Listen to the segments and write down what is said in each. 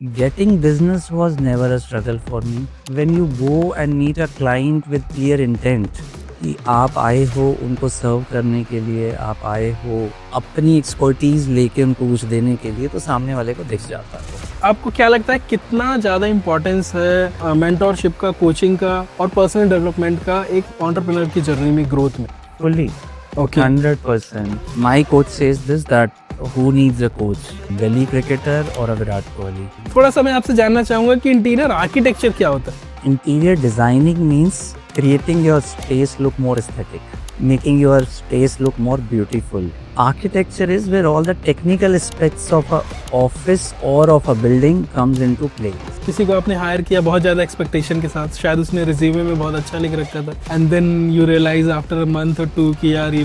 Getting business was never a struggle for me. When you go and meet a client with clear intent कि आप आए हो उनको सर्व करने के लिए, आप आए हो अपनी एक्सपर्टीज लेके उनको कुछ देने के लिए, तो सामने वाले को दिख जाता है। आपको क्या लगता है कितना ज़्यादा इम्पोर्टेंस है मेंटोरशिप का, कोचिंग का और पर्सनल डेवलपमेंट का एक एंटरप्रेन्योर की जर्नी में, ग्रोथ में? Fully, Okay. 100%. My coach says this that who needs a coach? Gully cricketer or a Virat Kohli? थोड़ा सा मैं आपसे जानना चाहूँगा कि इंटीरियर आर्किटेक्चर क्या होता है? Interior designing means creating your space look more aesthetic, making your space look more beautiful. Architecture is where all the technical aspects of a office or of a building comes into play. किसी को आपने higher किया बहुत ज़्यादा expectation के साथ, शायद उसने रिज्यूमे में बहुत अच्छा लिख रखा था, and then you realise after a month और टू कि यार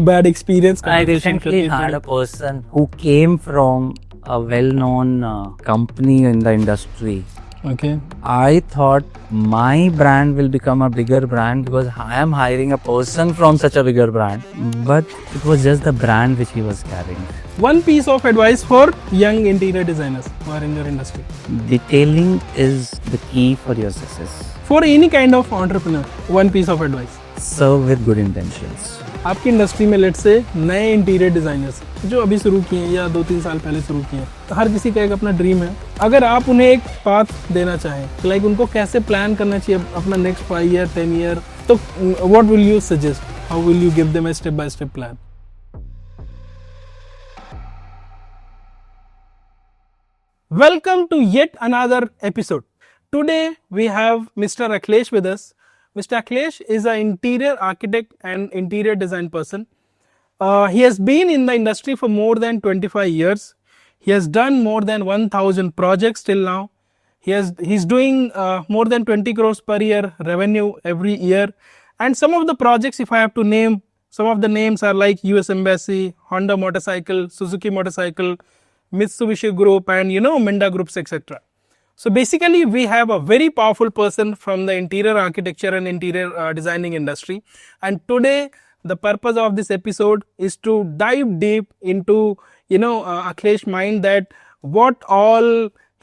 bad experience. I recently had a person who came from a well-known company in the industry. Okay, I thought my brand will become a bigger brand because I am hiring a person from such a bigger brand. But it was just the brand which he was carrying. One piece of advice for young interior designers who are in your industry. Detailing is the key for your success. For any kind of entrepreneur, one piece of advice. Serve with good intentions. आपकी industry में late से नए interior designers जो अभी शुरू किए हैं या 2-3 साल पहले शुरू किए हैं, तो हर किसी का एक अपना ड्रीम है। अगर आप उन्हें एक पाथ देना चाहें, लाइक उनको कैसे प्लान करना चाहिए अपना नेक्स्ट 5 ईयर 10 ईयर, तो what will you suggest? How will you give them a step by step plan? Welcome to yet another episode. Today we have Mr. Akhilesh with us. Mr. Akhilesh is an interior architect and interior design person. He has been in the industry for more than 25 years. He has done more than 1,000 projects till now. He's doing more than 20 crores per year revenue every year. And some of the projects, if I have to name, some of the names are like US Embassy, Honda Motorcycle, Suzuki Motorcycle, Mitsubishi Group, and Minda Groups, etc. So basically, we have a very powerful person from the interior architecture and interior designing industry. And today, the purpose of this episode is to dive deep into Akhilesh's mind, that what all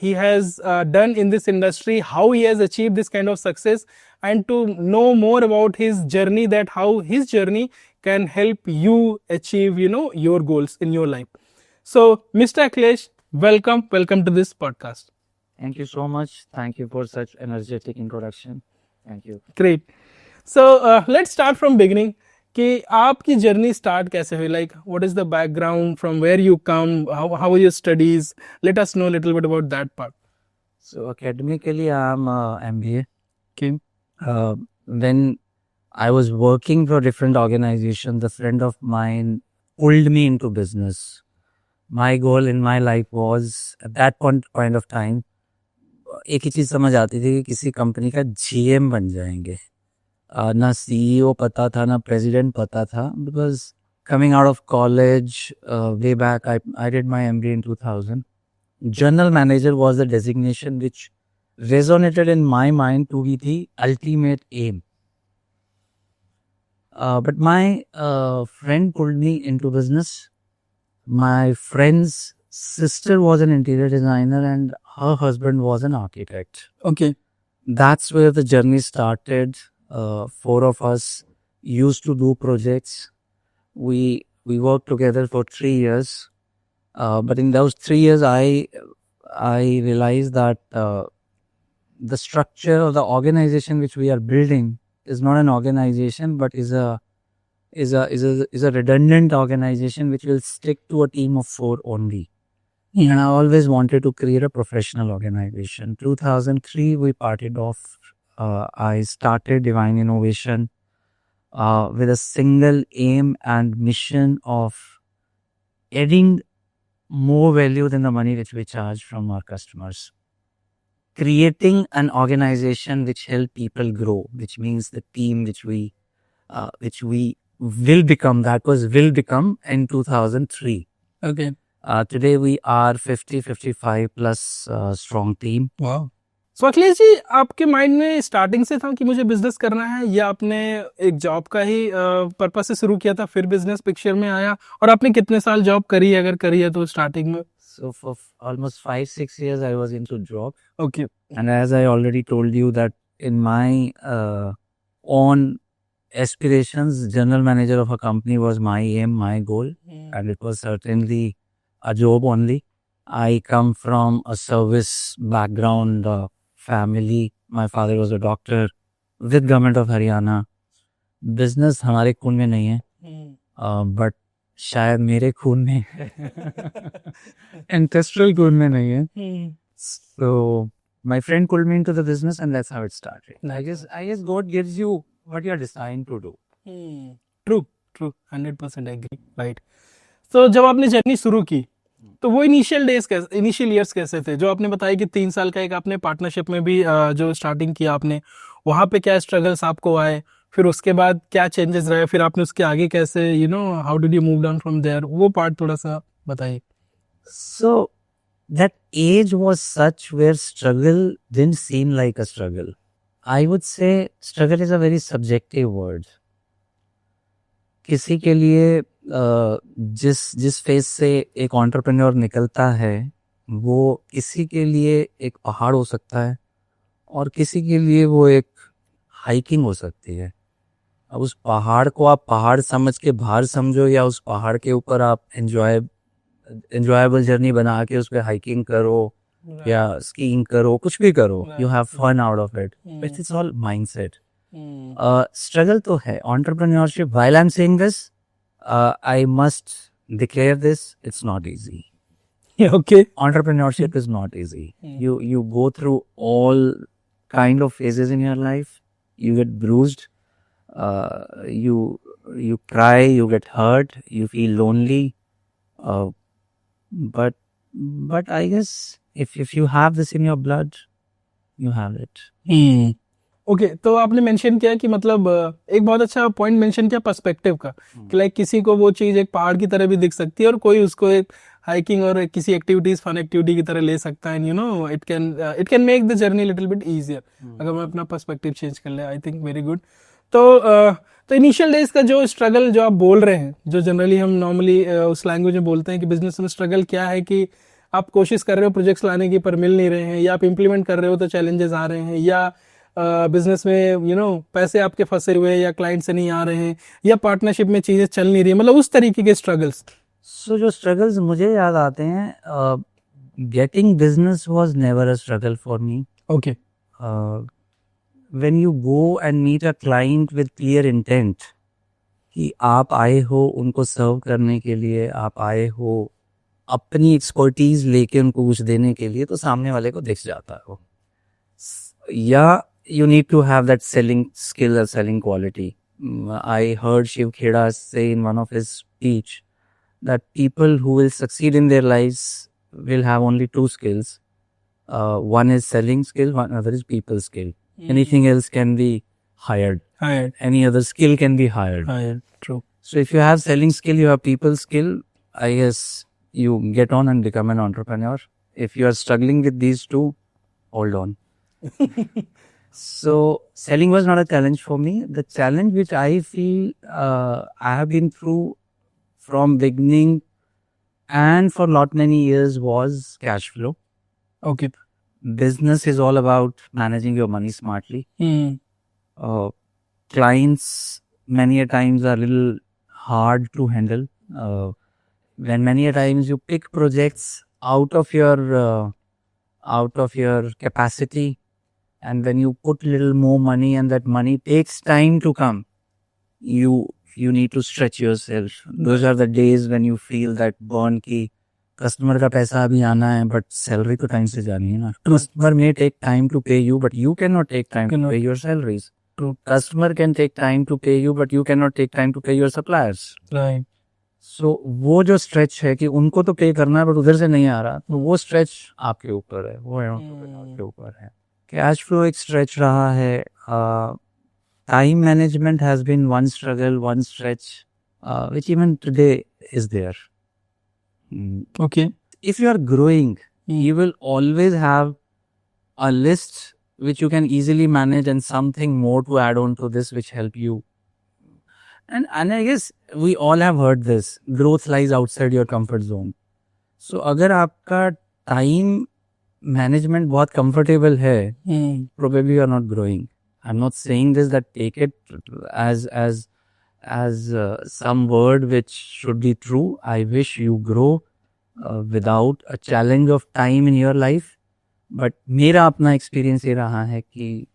he has done in this industry, how he has achieved this kind of success, and to know more about his journey, that how his journey can help you achieve your goals in your life. So, Mr. Akhilesh, welcome to this podcast. Thank you so much. Thank you for such energetic introduction. Thank you. Great. So, let's start from beginning. कि आपकी journey start कैसे हुई? Like, what is the background, from where you come, how are your studies? Let us know a little bit about that part. So academically, I'm MBA. Okay. When I was working for different organizations, a friend of mine pulled me into business. My goal in my life was, at that point of time, एक ही चीज समझ आती थी कि किसी company का GM बन जाएंगे। ना CEO पता था, ना प्रेसिडेंट पता था, because coming out of college, way back, I did my MBA in 2000. General manager was the designation which resonated in my mind to be the ultimate aim. But my friend pulled me into business. My friend's sister was an interior designer and her husband was an architect. Okay. That's where the journey started. 4 of us used to do projects. We worked together for 3 years. But in those 3 years, I realized that the structure of the organization which we are building is not an organization, but is a redundant organization which will stick to a team of 4 only. And I always wanted to create a professional organization. 2003, we parted off. I started Divine Innovation with a single aim and mission of adding more value than the money which we charge from our customers. Creating an organization which help people grow, which means the team which we will become, that was will become in 2003. Okay. Today we are 50-55 plus strong team. Wow. So Akhilesh ji, आपके mind में starting से था कि मुझे business करना है, या आपने एक जॉब का ही पर्पस से शुरू किया था, फिर बिजनेस पिक्चर में आया? और आपने कितने साल जॉब करी, अगर करी है तो स्टार्टिंग में? So for almost 5-6 years, I was into job. Okay. And as I already told you that in my own aspirations, general manager of a company was my aim, my goal. And it was certainly a job only. I come from a service background family. My father was a doctor with government of Haryana. Business हमारे खून में नहीं है, but शायद मेरे खून में ancestral खून में नहीं है. So my friend pulled me into the business, and that's how it started. I guess God gives you what you're designed to do. True, 100% agree, right. तो जब आपने जर्नी शुरू की तो वो इनिशियल ईयर्स कैसे थे? जो आपने बताया कि 3 साल का एक आपने पार्टनरशिप में भी जो स्टार्टिंग किया आपने, वहाँ पे क्या स्ट्रगल्स आपको आए, फिर उसके बाद क्या चेंजेस रहे, फिर आपने उसके आगे कैसे how did you move down from there, वो पार्ट थोड़ा सा बताइए. So that age was such where struggle didn't seem like a struggle. I would say struggle is a very subjective word. किसी के लिए जिस फेज से एक एंटरप्रेन्योर निकलता है वो किसी के लिए एक पहाड़ हो सकता है और किसी के लिए वो एक हाइकिंग हो सकती है. अब उस पहाड़ को आप पहाड़ समझ के बाहर समझो या उस पहाड़ के ऊपर आप एंजॉयबल जर्नी बना के उस पर हाइकिंग करो या स्कीइंग करो, कुछ भी करो, you have fun out of it. But it's all mindset. Struggle तो है entrepreneurship. While I am saying this, I must declare this, it's not easy. Yeah, okay. Entrepreneurship is not easy. You go through all kind of phases in your life. You get bruised. You cry. You get hurt. You feel lonely. But I guess if you have this in your blood, you have it. Okay तो आपने mention किया कि मतलब एक बहुत अच्छा point mention किया perspective का, कि लाइक किसी को वो चीज़ एक पहाड़ की तरह भी दिख सकती है और कोई उसको एक हाइकिंग और किसी एक्टिविटीज फन एक्टिविटी की तरह ले सकता है. It can make the journey little bit easier अगर मैं अपना पर्सपेक्टिव चेंज कर ले. I think very good. तो इनिशियल डेज का जो स्ट्रगल जो आप बोल रहे हैं, जो जनरली हम नॉर्मली उस लैंग्वेज में बोलते हैं कि बिजनेस में स्ट्रगल क्या है, कि आप कोशिश कर रहे हो प्रोजेक्ट्स लाने की पर मिल नहीं रहे हैं, या आप इम्प्लीमेंट कर रहे हो तो चैलेंजेस आ रहे हैं, या बिजनेस में पैसे आपके फंसे हुए हैं या क्लाइंट से नहीं आ रहे हैं, या पार्टनरशिप में चीजें चल नहीं रही, मतलब उस तरीके के स्ट्रगल्स. सो जो स्ट्रगल्स मुझे याद आते हैं, getting business was never a struggle for me. Okay. When you go and meet a client with clear intent कि आप आए हो उनको सर्व करने के लिए, आप आए हो अपनी एक्सपर्टीज लेके उनको कुछ देने के लिए, तो सामने वाले को दिख जाता है वो. या you need to have that selling skill or selling quality. I heard Shiv Kheda say in one of his speech that people who will succeed in their lives will have only 2 skills. One is selling skill, one other is people skill. Anything else can be hired. Any other skill can be hired. True. So if you have selling skill, you have people skill, I guess you get on and become an entrepreneur. If you are struggling with these two, hold on. So selling was not a challenge for me. The challenge which I feel I have been through from beginning and for lot many years was cash flow. Okay. Business is all about managing your money smartly. Clients many a times are a little hard to handle. When many a times you pick projects out of your capacity, and when you put little more money and that money takes time to come, you need to stretch yourself. Those are the days when you feel that burn ki customer का पैसा अभी आना है but salary तो time से जानी है ना. Customer may take time to pay you but you cannot take time to pay your salaries. True. Customer can take time to pay you but you cannot take time to pay your suppliers. Right. So वो जो stretch है कि उनको तो पे करना है but उधर से नहीं आ रहा, तो वो stretch आपके ऊपर है, वो आपके ऊपर है. कैश फ्लो एक स्ट्रेच रहा है. Time management has been one struggle, one stretch which even today is there. Okay. If you are growing, you will always have a list which you can easily manage and something more to add on to this which help you. And I guess we all have heard this, growth lies outside your comfort zone. सो अगर आपका time management बहुत comfortable है, probably you are not growing. I'm not saying this that take it as some word which should be true. I wish you grow without a challenge of time in your life. But मेरा अपना experience ये रहा है कि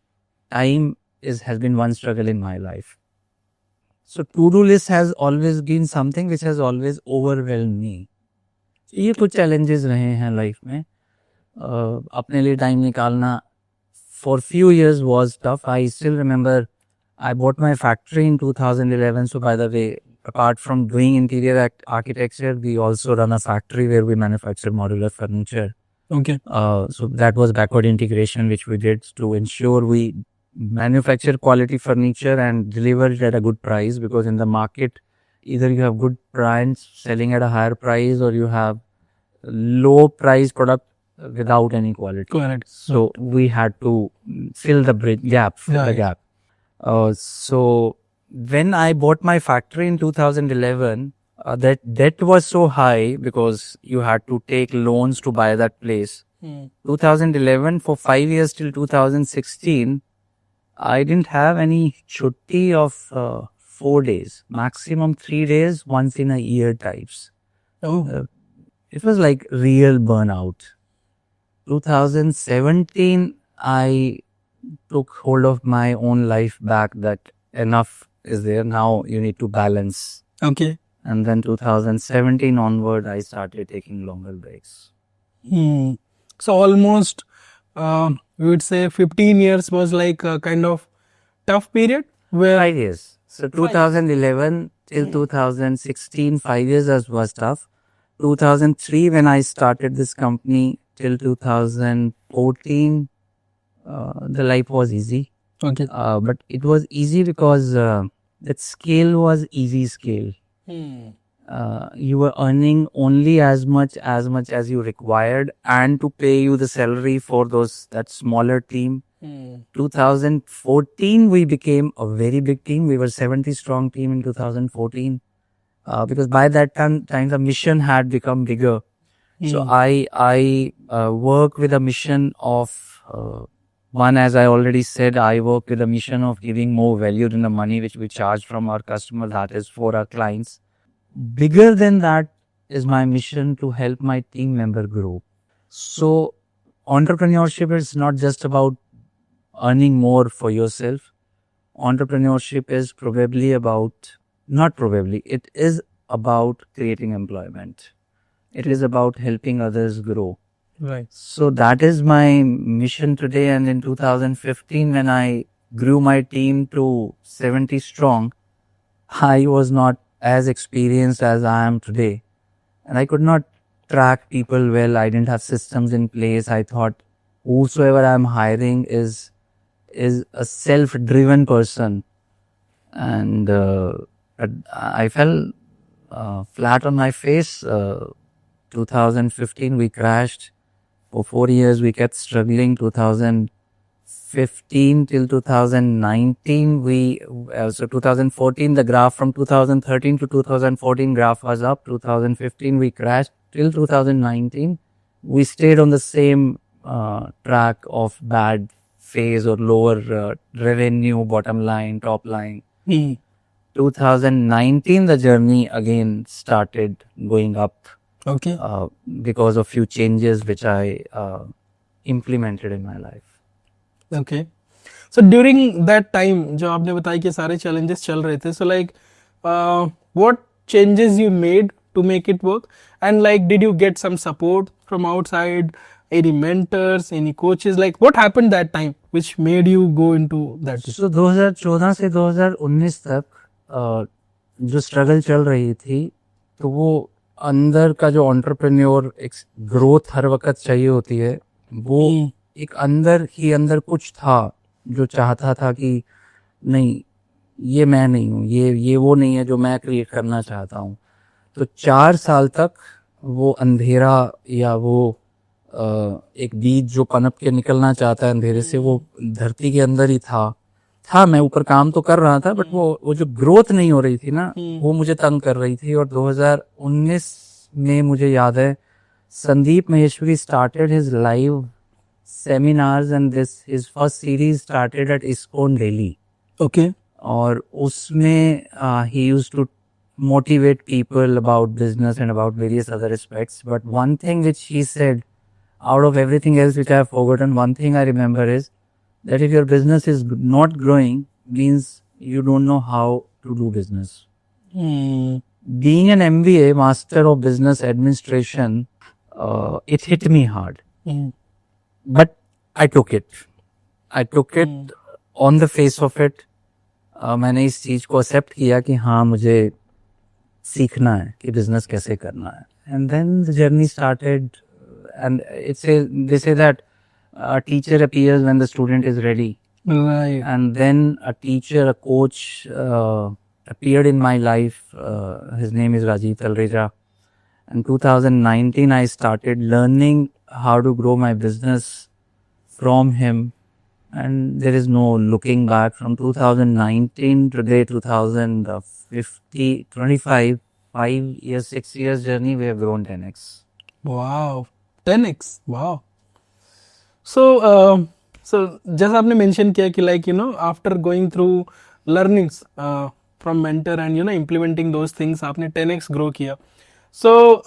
time has been one struggle in my life. So to-do list has always been something which has always overwhelmed me. ये कुछ challenges रहे हैं life में. अपने लिए time निकालना for few years was tough. I still remember I bought my factory in 2011. So by the way, apart from doing interior architecture, we also run a factory where we manufacture modular furniture. Okay. So that was backward integration, which we did to ensure we manufacture quality furniture and deliver it at a good price, because in the market, either you have good brands selling at a higher price or you have low price product without any quality. Correct. So we had to fill the gap. So when I bought my factory in 2011, that debt was so high because you had to take loans to buy that place. 2011, for 5 years till 2016, I didn't have any chutti of 4 days, maximum 3 days, once in a year types. It was like real burnout. 2017, I took hold of my own life back, that enough is there. Now you need to balance. Okay. And then 2017 onward, I started taking longer breaks. So almost, we would say 15 years was like a kind of tough period where 5 years. So 2011 till 2016, 5 years was tough. 2003, when I started this company, till 2014, the life was easy. Okay. But it was easy because that scale was easy scale. You were earning only as much as you required, and to pay you the salary for that smaller team. 2014, we became a very big team. We were 70 strong team in 2014. Because by that time the mission had become bigger. So I work with a mission of one, as I already said, I work with a mission of giving more value than the money which we charge from our customer, that is for our clients. Bigger than that is my mission to help my team member grow. So entrepreneurship is not just about earning more for yourself. Entrepreneurship is it is about creating employment. It is about helping others grow. Right. So that is my mission today. And in 2015, when I grew my team to 70 strong, I was not as experienced as I am today. And I could not track people well. I didn't have systems in place. I thought whosoever I'm hiring is a self-driven person. And I fell flat on my face. 2015, we crashed. For 4 years, we kept struggling. 2015 till 2019, 2014, the graph from 2013 to 2014 graph was up. 2015, we crashed. Till 2019, we stayed on the same track of bad phase or lower revenue, bottom line, top line. 2019, the journey again started going up. Okay. Because of few changes which I implemented in my life. Okay. So during that time, जो आपने बताया कि सारे challenges चल रहे थे, so like, what changes you made to make it work, and like, did you get some support from outside, any mentors, any coaches, like what happened that time which made you go into that? So 2014 से 2019 तक जो struggle चल रही थी, तो वो अंदर का जो एंटरप्रेन्योर ग्रोथ हर वक्त चाहिए होती है, वो एक अंदर कुछ था जो चाहता था कि नहीं, ये मैं नहीं हूँ, ये वो नहीं है जो मैं क्रिएट करना चाहता हूँ. तो 4 साल तक वो अंधेरा या वो एक बीज जो पनप के निकलना चाहता है अंधेरे से, वो धरती के अंदर ही था. मैं ऊपर काम तो कर रहा था, बट वो जो ग्रोथ नहीं हो रही थी ना, वो मुझे तंग कर रही थी. और 2019 में मुझे याद है Sandeep Maheshwari started his live seminars, and his first series started at ISKCON Delhi. Okay. और उसमें he used to motivate people about business and about various other aspects. But one thing which he said, out of everything else which I have forgotten, one thing I remember is that if your business is not growing, means you don't know how to do business. Being an MBA, Master of Business Administration, it hit me hard. But I took it. I took it on the face of it. मैंने इस चीज को accept किया कि हाँ मुझे सीखना है कि बिजनेस कैसे करना है. And then the journey started, and they say that a teacher appears when the student is ready. Right. And then a teacher, a coach appeared in my life. His name is Rajiv Talreja. In 2019, I started learning how to grow my business from him. And there is no looking back. From 2019 to today, 25, 5 years, 6 years journey, we have grown 10x. Wow, 10x. Wow. So जैसा आपने mention किया कि like after going through learnings from mentor and implementing those things, आपने 10x grow किया. So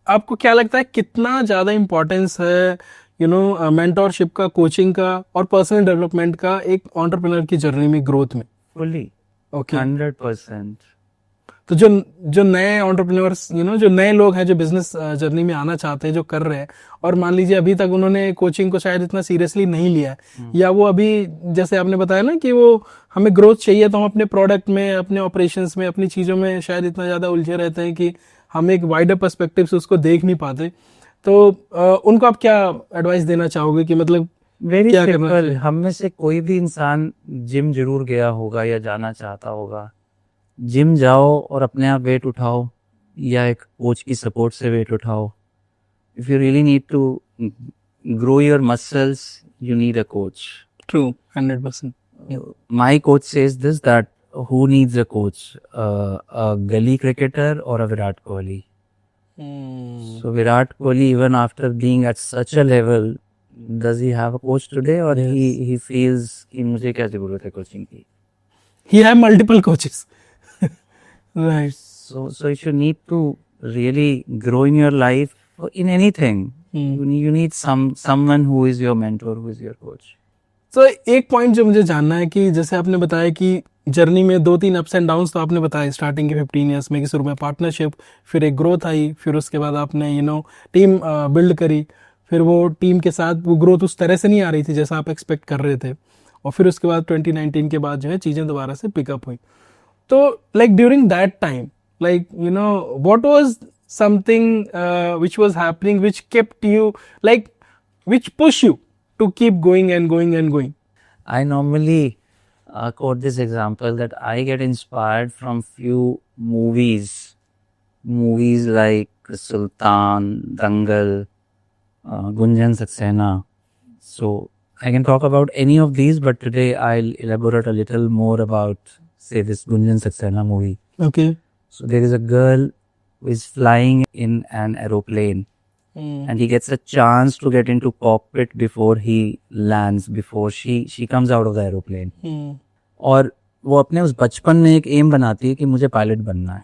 आपको क्या लगता है कितना ज़्यादा इम्पोर्टेंस है मेंटोरशिप का, कोचिंग का और पर्सनल डेवलपमेंट का एक एंटरप्रेन्योर की जर्नी में, ग्रोथ में? Fully. Okay. 100%. तो जो नए एंटरप्रेन्योर्स जो नए लोग हैं जो बिजनेस जर्नी में आना चाहते हैं, जो कर रहे हैं, और मान लीजिए अभी तक उन्होंने कोचिंग को शायद इतना सीरियसली नहीं लिया है, या वो अभी जैसे आपने बताया ना कि वो हमें ग्रोथ चाहिए तो हम अपने प्रोडक्ट में, अपने ऑपरेशंस में, अपनी चीज़ों में शायद इतना ज़्यादा उलझे रहते हैं कि हम एक वाइडर पर्सपेक्टिव से उसको देख नहीं पाते. तो उनको आप क्या एडवाइस देना चाहोगे कि मतलब वेरी क्या करना सिंपल. चाहिए? हम में से कोई भी इंसान जिम जरूर गया होगा या जाना चाहता होगा. जिम जाओ और अपने आप वेट उठाओ या एक कोच की सपोर्ट से वेट उठाओ. If you really need to grow your muscles, you need a coach. True, 100%. My coach says this, that who needs a coach, a gully cricketer or a Virat Kohli? So Virat Kohli, even after being at such a level, does he have a coach today, or he feels कि मुझे क्या जरूरत है coaching की? He have multiple coaches. Right. So if you need to really grow in your life, in anything, you need someone who is your mentor, who is your coach. So एक point जो मुझे जानना है कि जैसे आपने बताया कि जर्नी में 2-3 अप्स एंड डाउन्स तो आपने बताया स्टार्टिंग के 15 इयर्स में, कि शुरू में पार्टनरशिप, फिर एक ग्रोथ आई, फिर उसके बाद आपने टीम बिल्ड करी, फिर वो टीम के साथ वो ग्रोथ उस तरह से नहीं आ रही थी जैसा आप एक्सपेक्ट कर रहे थे, और फिर उसके बाद 2019 के बाद जो है चीज़ें दोबारा से पिकअप हुई. तो like during that time, like what was something which was happening which kept you, like which push you to keep going and going and going? I normally quote this example that I get inspired from few movies like Sultan, Dangal, Gunjan Saxena. So I can talk about any of these, but today I'll elaborate a little more about, say, this Gunjan Saxena movie. Okay. So there is a girl who is flying in an aeroplane. And he gets a chance to get into cockpit before he lands, before she comes out of the aeroplane. और वो अपने उस बचपन में एक M बनाती है कि मुझे पायलट बनना है.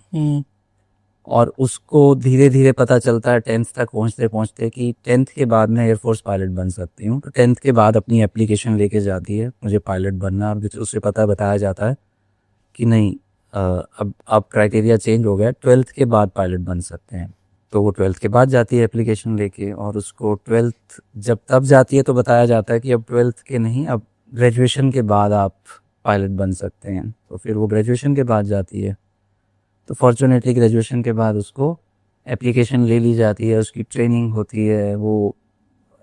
और उसको धीरे धीरे पता चलता है 10th तक पहुंचते पहुंचते कि 10th के बाद मैं एयरफोर्स पायलट बन सकती हूँ. तो 10th के बाद अपनी एप्लीकेशन लेके जाती है, मुझे पायलट बनना. और उससे बताया जाता है कि नहीं, अब क्राइटेरिया चेंज हो गया, 12th के बाद पायलट बन सकते हैं. तो वो 12th के बाद जाती है एप्लीकेशन लेके, और उसको 12th जब तब जाती है तो बताया जाता है कि अब 12th के नहीं, अब ग्रेजुएशन के बाद आप पायलट बन सकते हैं. तो फिर वो ग्रेजुएशन के बाद जाती है. तो फॉर्चुनेटली ग्रेजुएशन के बाद उसको एप्लीकेशन ले ली जाती है, उसकी ट्रेनिंग होती है. वो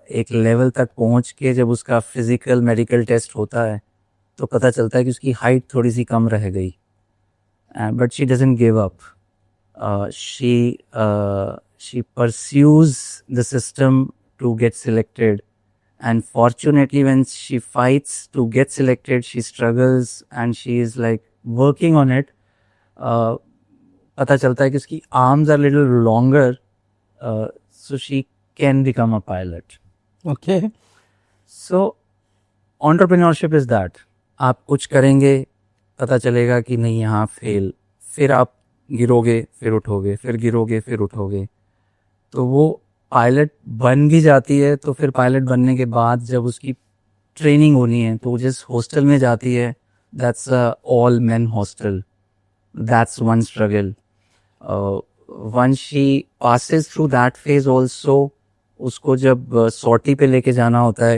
एक लेवल तक पहुंच के जब उसका फिजिकल मेडिकल टेस्ट होता है तो पता चलता है कि उसकी हाइट थोड़ी सी कम रह गई. But she doesn't give up. She pursues the system to get selected, and fortunately when she fights to get selected, she struggles and she is like working on it. पता चलता है कि उसकी arms are little longer, so she can become a pilot. Okay. So entrepreneurship is that आप कुछ करेंगे, पता चलेगा कि नहीं यहाँ फेल, फिर आप गिरोगे फिर उठोगे, फिर गिरोगे फिर उठोगे, तो वो पायलट बन भी जाती है. तो फिर पायलट बनने के बाद जब उसकी ट्रेनिंग होनी है तो जिस हॉस्टल में जाती है, that's all men hostel, that's one struggle. Once she passes through that phase also, उसको जब सॉर्टी पे लेके जाना होता है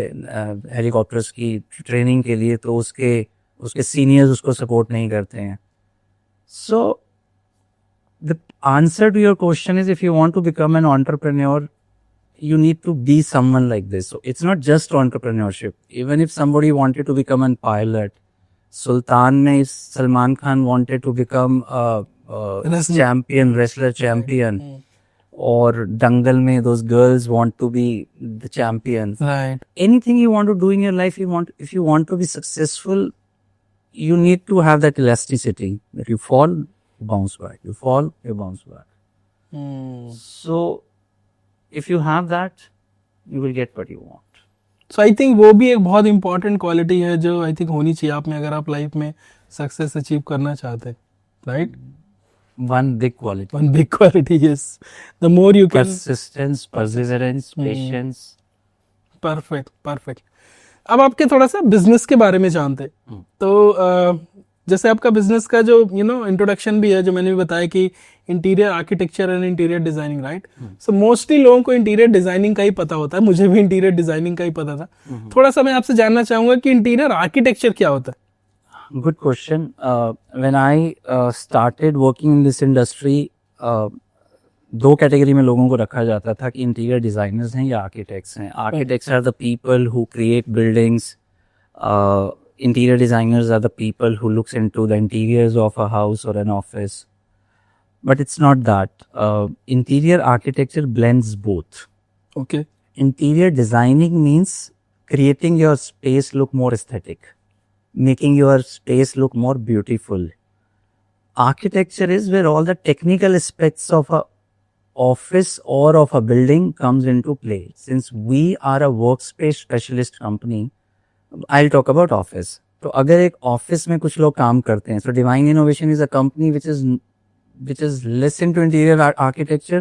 हेलीकॉप्टर्स की ट्रेनिंग के लिए, तो उसके सीनियर्स उसको सपोर्ट नहीं करते हैं. So the answer to your question is, if you want to become an entrepreneur, you need to be someone like this. So it's not just entrepreneurship. Even if somebody wanted to become a pilot, Sultan mein Salman Khan wanted to become a champion, wrestler champion. Or Dangal mein those girls want to be the champions. Right. Anything you want to do in your life, if you want to be successful, you need to have that elasticity. That you fall, you bounce back. You fall, you bounce back. So if you have that, you will get what you want. So I think वो भी एक बहुत important quality है जो I think होनी चाहिए आप में, अगर आप लाइफ में सक्सेस अचीव करना चाहते हैं, right? One big quality. One big quality, yes. The more you can. Persistence, perseverance, patience. Perfect. अब आपके थोड़ा सा बिजनेस के बारे में जानते हैं. तो जैसे आपका बिजनेस का जो इंट्रोडक्शन भी है, जो मैंने भी बताया कि interior architecture and interior designing, right? So mostly लोगों को इंटीरियर डिजाइनिंग का ही पता होता है, मुझे भी इंटीरियर डिजाइनिंग का ही पता था. थोड़ा सा मैं आपसे जानना चाहूंगा कि इंटीरियर आर्किटेक्चर क्या होता है. Good question. When I started working in this industry, दो कैटेगरी में लोगों को रखा जाता था कि इंटीरियर डिजाइनर्स हैं या आर्किटेक्ट्स हैं. Architects are the people who create buildings. Interior designers are the people who looks into the interiors of a house or an office. But it's not that. Interior architecture blends both. Okay. Interior designing means creating your space look more aesthetic, making your space look more beautiful. Architecture is where all the technical aspects of a office or of a building comes into play. Since we are a workspace specialist company, I'll talk about office. तो अगर एक office में कुछ लोग काम करते हैं, so Divine Innovation is a company which is less into interior architecture,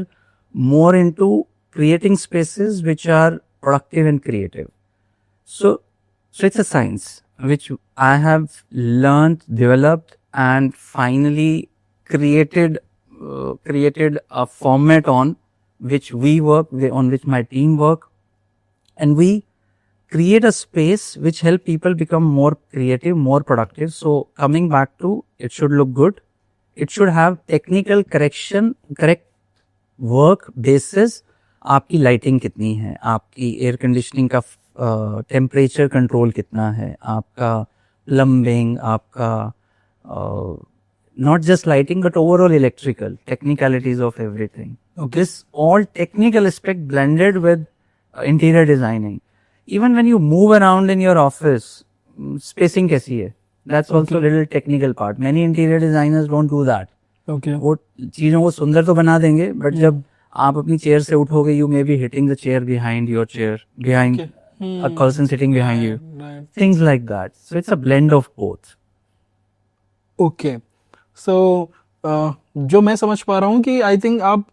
more into creating spaces which are productive and creative. So it's a science which I have learned, developed, and finally created a format on which we work, on which my team work, and we create a space which help people become more creative, more productive. So coming back to, it should look good. It should have technical correct work basis. आपकी lighting कितनी है, आपकी air conditioning का temperature control कितना है, आपका plumbing, आपका not just lighting but overall electrical technicalities of everything. This all technical aspect blended with interior designing. Even when you move around in your office, spacing कैसी है, that's also a little technical part. Many interior designers don't do that. Okay. वो चीजों को सुंदर तो बना देंगे, but जब आप अपनी चेयर से उठोगे, you may be hitting the chair behind your chair, behind a person sitting behind you. Right. Things like that. So it's a blend of both. Okay. So जो मैं समझ पा रहा हूँ कि आई थिंक आप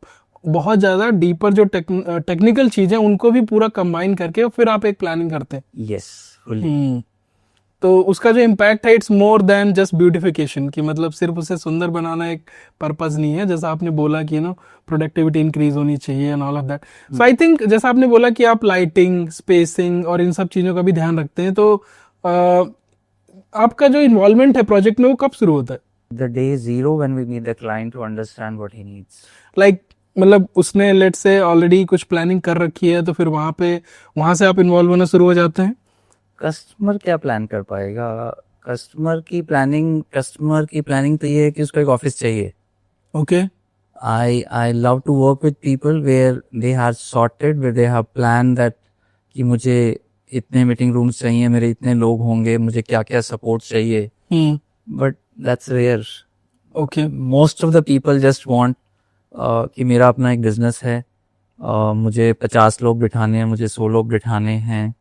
बहुत ज्यादा डीपर जो टेक्निकल चीजें उनको भी पूरा कंबाइन करके फिर आप एक प्लानिंग करते हैं. Yes, fully. तो उसका जो इम्पैक्ट है, it's more than just beautification, कि मतलब सिर्फ उसे सुंदर बनाना एक पर्पस नहीं है. जैसा आपने बोला कि प्रोडक्टिविटी इंक्रीज होनी चाहिए and all of that. So I think जैसा आपने बोला कि आप लाइटिंग, स्पेसिंग और इन सब चीजों का भी ध्यान रखते हैं, तो आपका जो इन्वॉल्वमेंट है प्रोजेक्ट में वो कब शुरू होता है? The day zero when we meet the client to understand what he needs. Like मतलब उसने लेट से ऑलरेडी कुछ प्लानिंग कर रखी है, तो फिर वहां से आप इन्वॉल्व होना शुरू हो जाते हैं. कस्टमर क्या प्लान कर पाएगा? कस्टमर की प्लानिंग तो ये है कि उसको एक ऑफिस चाहिए. Okay. I love to work with people where they are sorted, where they have planned that कि मुझे इतने मीटिंग रूम्स चाहिए, मेरे इतने लोग होंगे, मुझे क्या क्या सपोर्ट चाहिए. But that's rare. Okay. Most of the people just want कि मेरा अपना एक बिजनेस है, मुझे 50 लोग बिठाने हैं, मुझे 100 लोग बिठाने हैं,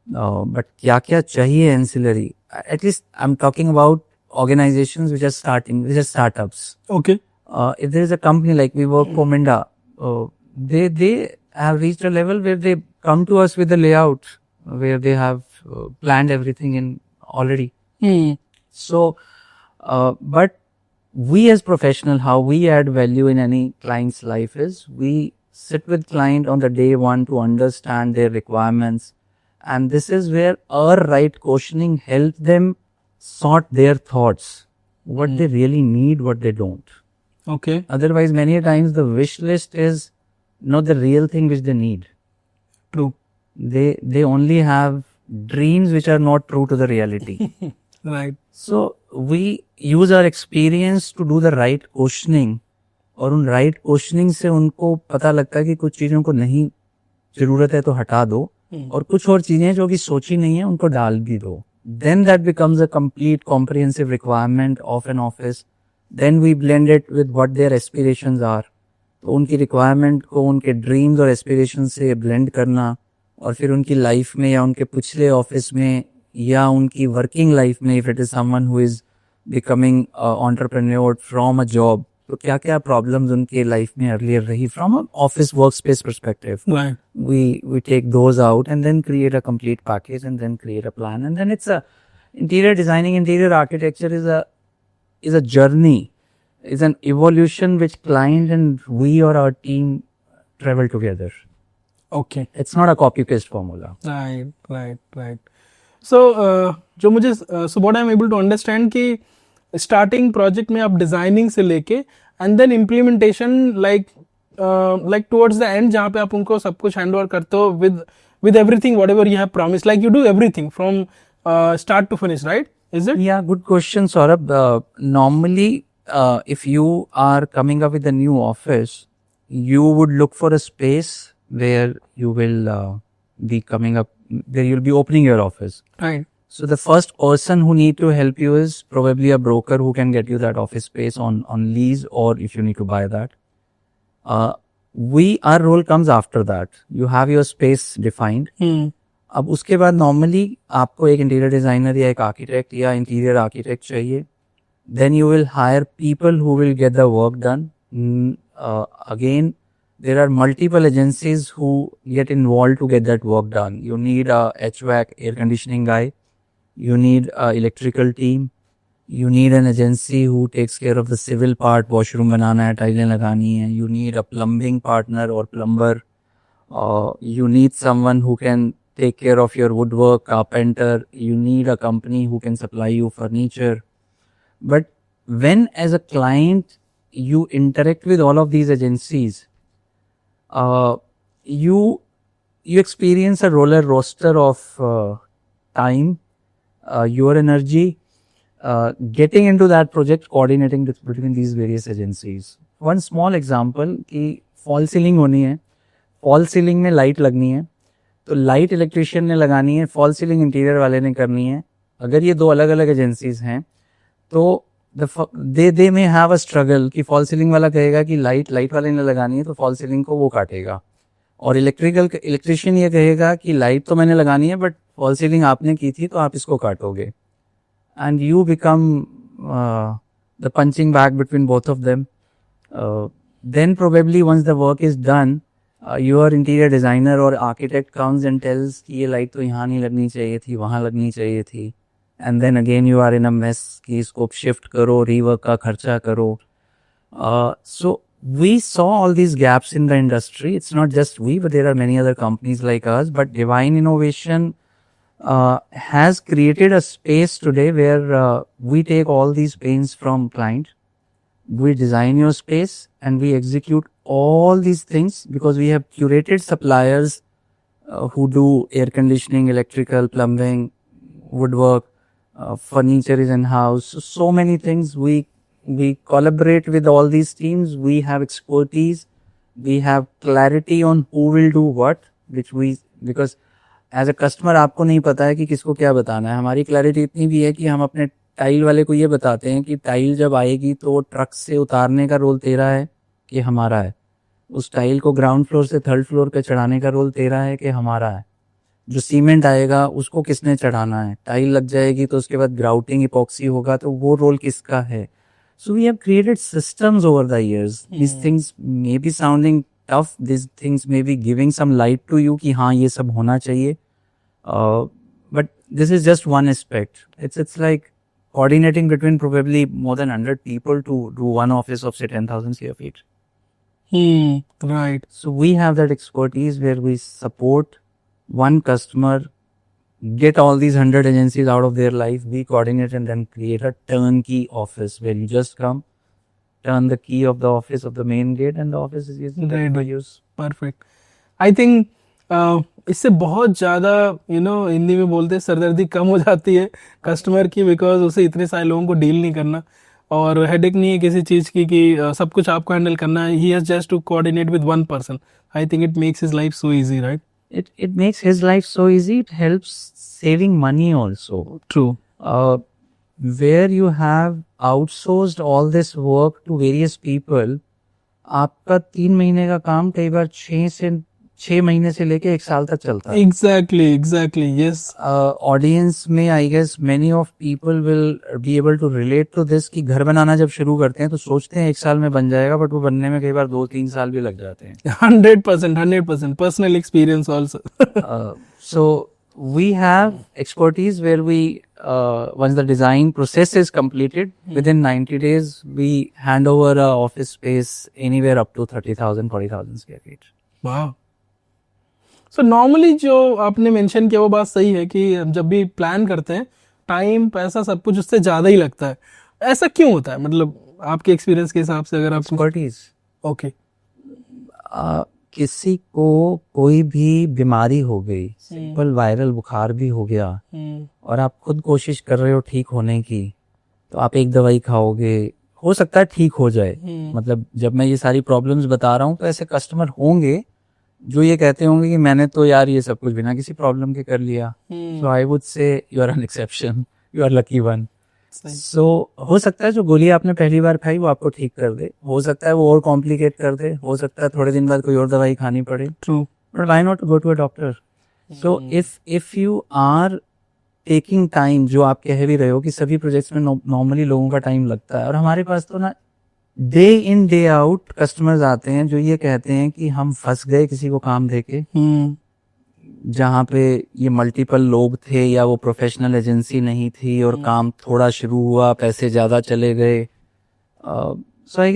बट क्या क्या चाहिए ancillary. At least I am talking about organizations which are starting, which are startups. Okay. If there is a company like we work for Minda, they have reached a level where they come to us with a layout where they have planned everything in already. So, but we as professional, how we add value in any client's life is we sit with client on the day one to understand their requirements, and this is where our right questioning help them sort their thoughts, what they really need, what they don't. Okay. Otherwise, many times the wish list is not the real thing which they need. True. They only have dreams which are not true to the reality. Right. So we use our experience to do the right questioning, और उन right questioning से उनको पता लगता है कि कुछ चीज़ों को नहीं ज़रूरत है तो हटा दो, और कुछ और चीज़ें जो कि सोची नहीं है उनको डाल भी दो. Then that becomes a complete comprehensive requirement of an office. Then we blend it with what their aspirations are. तो उनकी requirement को उनके dreams और aspirations से blend करना, और फिर उनकी life में या उनके पिछले office में या उनकी working life में, if it is someone who is becoming entrepreneur from a job, तो क्या क्या problems उनके life में earlier रही from an office workspace perspective. Right. We take those out and then create a complete package and then create a plan, and then it's a interior designing, interior architecture is a journey, is an evolution which client and we or our team travel together. Okay. It's not a copy paste formula. Right. So जो मुझे so what I'm able to understand कि starting project में आप designing से लेके and then implementation like towards the end जहाँ पे आप उनको सब कुछ हैंड ओवर करते हो with everything whatever you have promised, like you do everything from start to finish, right? Is it? Yeah, good question, Saurabh. Normally, if you are coming up with a new office, you would look for a space where you will be coming up, where you'll be opening your office. Right. So the first person who need to help you is probably a broker who can get you that office space on lease, or if you need to buy that. Our role comes after that. You have your space defined. अब उसके बाद normally आपको एक interior designer या एक architect या interior architect चाहिए. Then you will hire people who will get the work done. Again there are multiple agencies who get involved to get that work done. You need a HVAC air conditioning guy, you need a electrical team, you need an agency who takes care of the civil part, washroom बनाना है, टाइलें लगानी है, you need a plumbing partner or plumber, you need someone who can take care of your woodwork, carpenter, you need a company who can supply you furniture. But when as a client you interact with all of these agencies, you experience a roller coaster of time, your energy, getting into that project, coordinating between these various agencies. One small example कि fall ceiling होनी है, fall ceiling में light लगनी है, तो light electrician ने लगानी है, फॉल सीलिंग इंटीरियर वाले ने करनी है. अगर ये दो अलग अलग एजेंसीज हैं तो दे में हैव अ स्ट्रगल कि फॉल सीलिंग वाला कहेगा कि लाइट वाले ने लगानी है तो फॉल सीलिंग को वो काटेगा, और इलेक्ट्रिशियन ये कहेगा कि लाइट तो मैंने लगानी है बट फॉल सीलिंग आपने की थी तो आप इसको काटोगे. And you become the punching bag between both of them. Then probably once the work is done, your interior designer और आर्किटेक्ट कम्स एंड टेल्स कि ये लाइट तो यहाँ नहीं लगनी चाहिए थी, वहाँ लगनी चाहिए थी. And then again you are in a mess कि इसको shift करो, rework का खर्चा करो. So we saw all these gaps in the industry. It's not just we, but there are many other companies like us. But Divine Innovation has created a space today where we take all these pains from client. We design your space and we execute all these things because we have curated suppliers who do air conditioning, electrical, plumbing, woodwork. Furniture is in house, so many things. We collaborate with all these teams. We have expertise, we have clarity on who will do what, because as a customer आपको नहीं पता है कि किसको क्या बताना है. हमारी क्लैरिटी इतनी भी है कि हम अपने टाइल वाले को ये बताते हैं कि टाइल जब आएगी तो ट्रक से उतारने का रोल तेरा है कि हमारा है. उस टाइल को ग्राउंड फ्लोर से थर्ड फ्लोर पे चढ़ाने का रोल तेरा है कि हमारा है? जो सीमेंट आएगा उसको किसने चढ़ाना है? टाइल लग जाएगी तो उसके बाद ग्राउटिंग इपॉक्सी होगा तो वो रोल किसका है? So we have created systems over the years. These things may be sounding tough. These things may be giving some light to you कि हाँ ये सब होना चाहिए. But this is just one aspect. It's like coordinating between probably more than 100 people to do one office of say 10,000 square feet. Right. So we have that expertise where we support one customer, get all these 100 agencies out of their life, we coordinate and then create a turnkey office where you just come, turn the key of the office of the main gate and the office is easy for use. Perfect. I think इससे बहुत ज़्यादा हिंदी में बोलते हैं सरदर्दी कम हो जाती है customer की, बिकॉज उसे इतने सारे लोगों को डील नहीं करना और हेडेक नहीं है किसी चीज़ की कि सब कुछ आपको हैंडल करना है. He has just to coordinate with one person. I think it makes his life so easy, right? It makes his life so easy. It helps saving money also. True. Where you have outsourced all this work to various people, आपका 3 महीने का काम कई बार 6 महीने से लेके 1 साल तक चलता है. Exactly. Yes. Audience में I guess many of people will be able to relate to this कि घर बनाना जब शुरू करते हैं तो सोचते हैं 1 साल में बन जाएगा, बट वो बनने में कई बार 2-3 साल भी लग जाते हैं. 100% personal experience also. So we have expertise where we once the design process is completed, within 90 days we hand over a office space anywhere up to 30,000-40,000 square feet. Wow. So normally जो आपने mention किया वो बात सही है कि जब भी प्लान करते हैं टाइम पैसा सब कुछ उससे ज़्यादा ही लगता है. ऐसा क्यों होता है, मतलब आपके एक्सपीरियंस के हिसाब से अगर आप एक्सपर्टीज. ओके. किसी को कोई भी बीमारी हो गई, सिंपल वायरल बुखार भी हो गया और आप खुद कोशिश कर रहे हो ठीक होने की, तो आप एक दवाई खाओगे, हो सकता है ठीक हो जाए. मतलब जब मैं ये सारी प्रॉब्लम्स बता रहा हूँ तो ऐसे कस्टमर होंगे जो ये कहते होंगे कि मैंने तो यार ये सब कुछ बिना किसी प्रॉब्लम के कर लिया. So I would say you are an exception, you are lucky one. सो हो सकता है जो गोली आपने पहली बार खाई वो आपको ठीक कर दे, हो सकता है वो और कॉम्प्लिकेट कर दे, हो सकता है थोड़े दिन बाद कोई और दवाई खानी पड़े. True. But why not go to a doctor? So if you are taking time, जो आप कह भी रहे हो कि सभी प्रोजेक्ट्स में नॉर्मली लोगों का टाइम लगता है, और हमारे पास तो ना day in day out customers आते हैं जो ये कहते हैं कि हम फंस गए किसी को काम देके, जहाँ पे ये मल्टीपल लोग थे या वो प्रोफेशनल एजेंसी नहीं थी और काम थोड़ा शुरू हुआ, पैसे ज्यादा चले गए. So I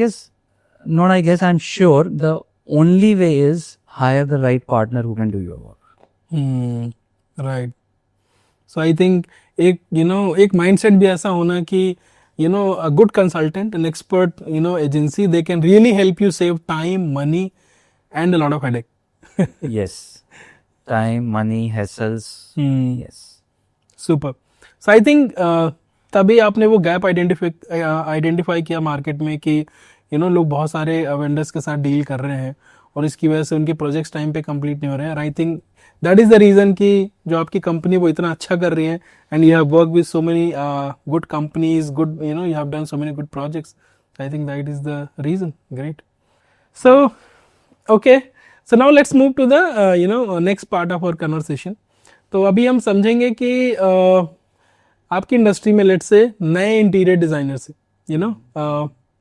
am sure the only way is hire the right partner who can do your work. Right. So I think एक माइंडसेट भी ऐसा होना कि a good consultant, an expert, agency, they can really help you save time, money, and a lot of headache. Yes. Time, money, hassles. Yes. Super. So I think तभी आपने वो gap identify किया market में कि लोग बहुत सारे vendors के साथ डील कर रहे हैं और इसकी वजह से उनके प्रोजेक्ट्स टाइम पे कंप्लीट नहीं हो रहे हैं. I think that is the reason कि जो आपकी कंपनी वो इतना अच्छा कर रही है, and you have work with so many good companies, good you have done so many good projects. I think that is the reason. Great. So okay, so now let's move to the next part of our conversation. तो अभी हम समझेंगे कि आपकी industry में let's say नए interior designer से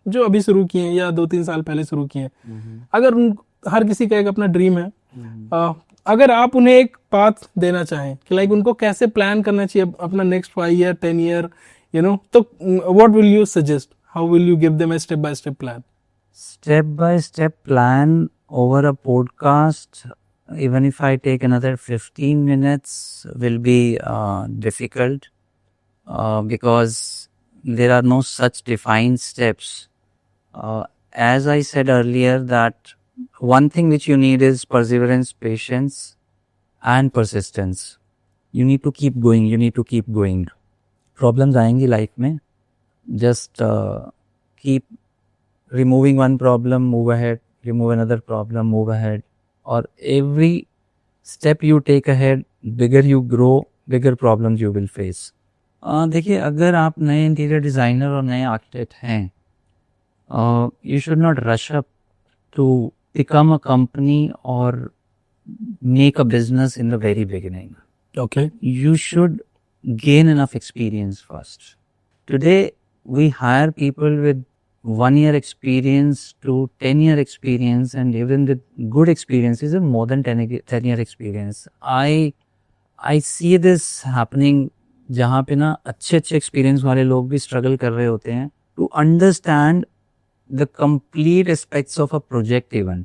जो अभी शुरू किए हैं या 2-3 साल पहले शुरू किए हैं, अगर हर किसी का एक अपना ड्रीम है, अगर आप उन्हें एक पाथ देना चाहें कि लाइक उनको कैसे प्लान करना चाहिए अपना नेक्स्ट 5 ईयर 10 ईयर तो what will you suggest, how will you give them a step by step plan? Step by step plan over a podcast, even if I take another 15 minutes, will be difficult because there are no such defined steps. As I said earlier, that one thing which you need is perseverance, patience, and persistence. You need to keep going. You need to keep going. Problems आएंगी life में. Just keep removing one problem, move ahead. Remove another problem, move ahead. Or every step you take ahead, bigger you grow, bigger problems you will face. देखिए, अगर आप नए interior designer और नए architect हैं, you should not rush up to become a company or make a business in the very beginning. Okay. You should gain enough experience first. Today, we hire people with 1 year experience to 10-year experience, and even with good experiences of more than 10-year experience. I see this happening जहाँ पे ना अच्छे experience वाले लोग भी struggle कर रहे होते हैं to understand the complete aspects of a project. Even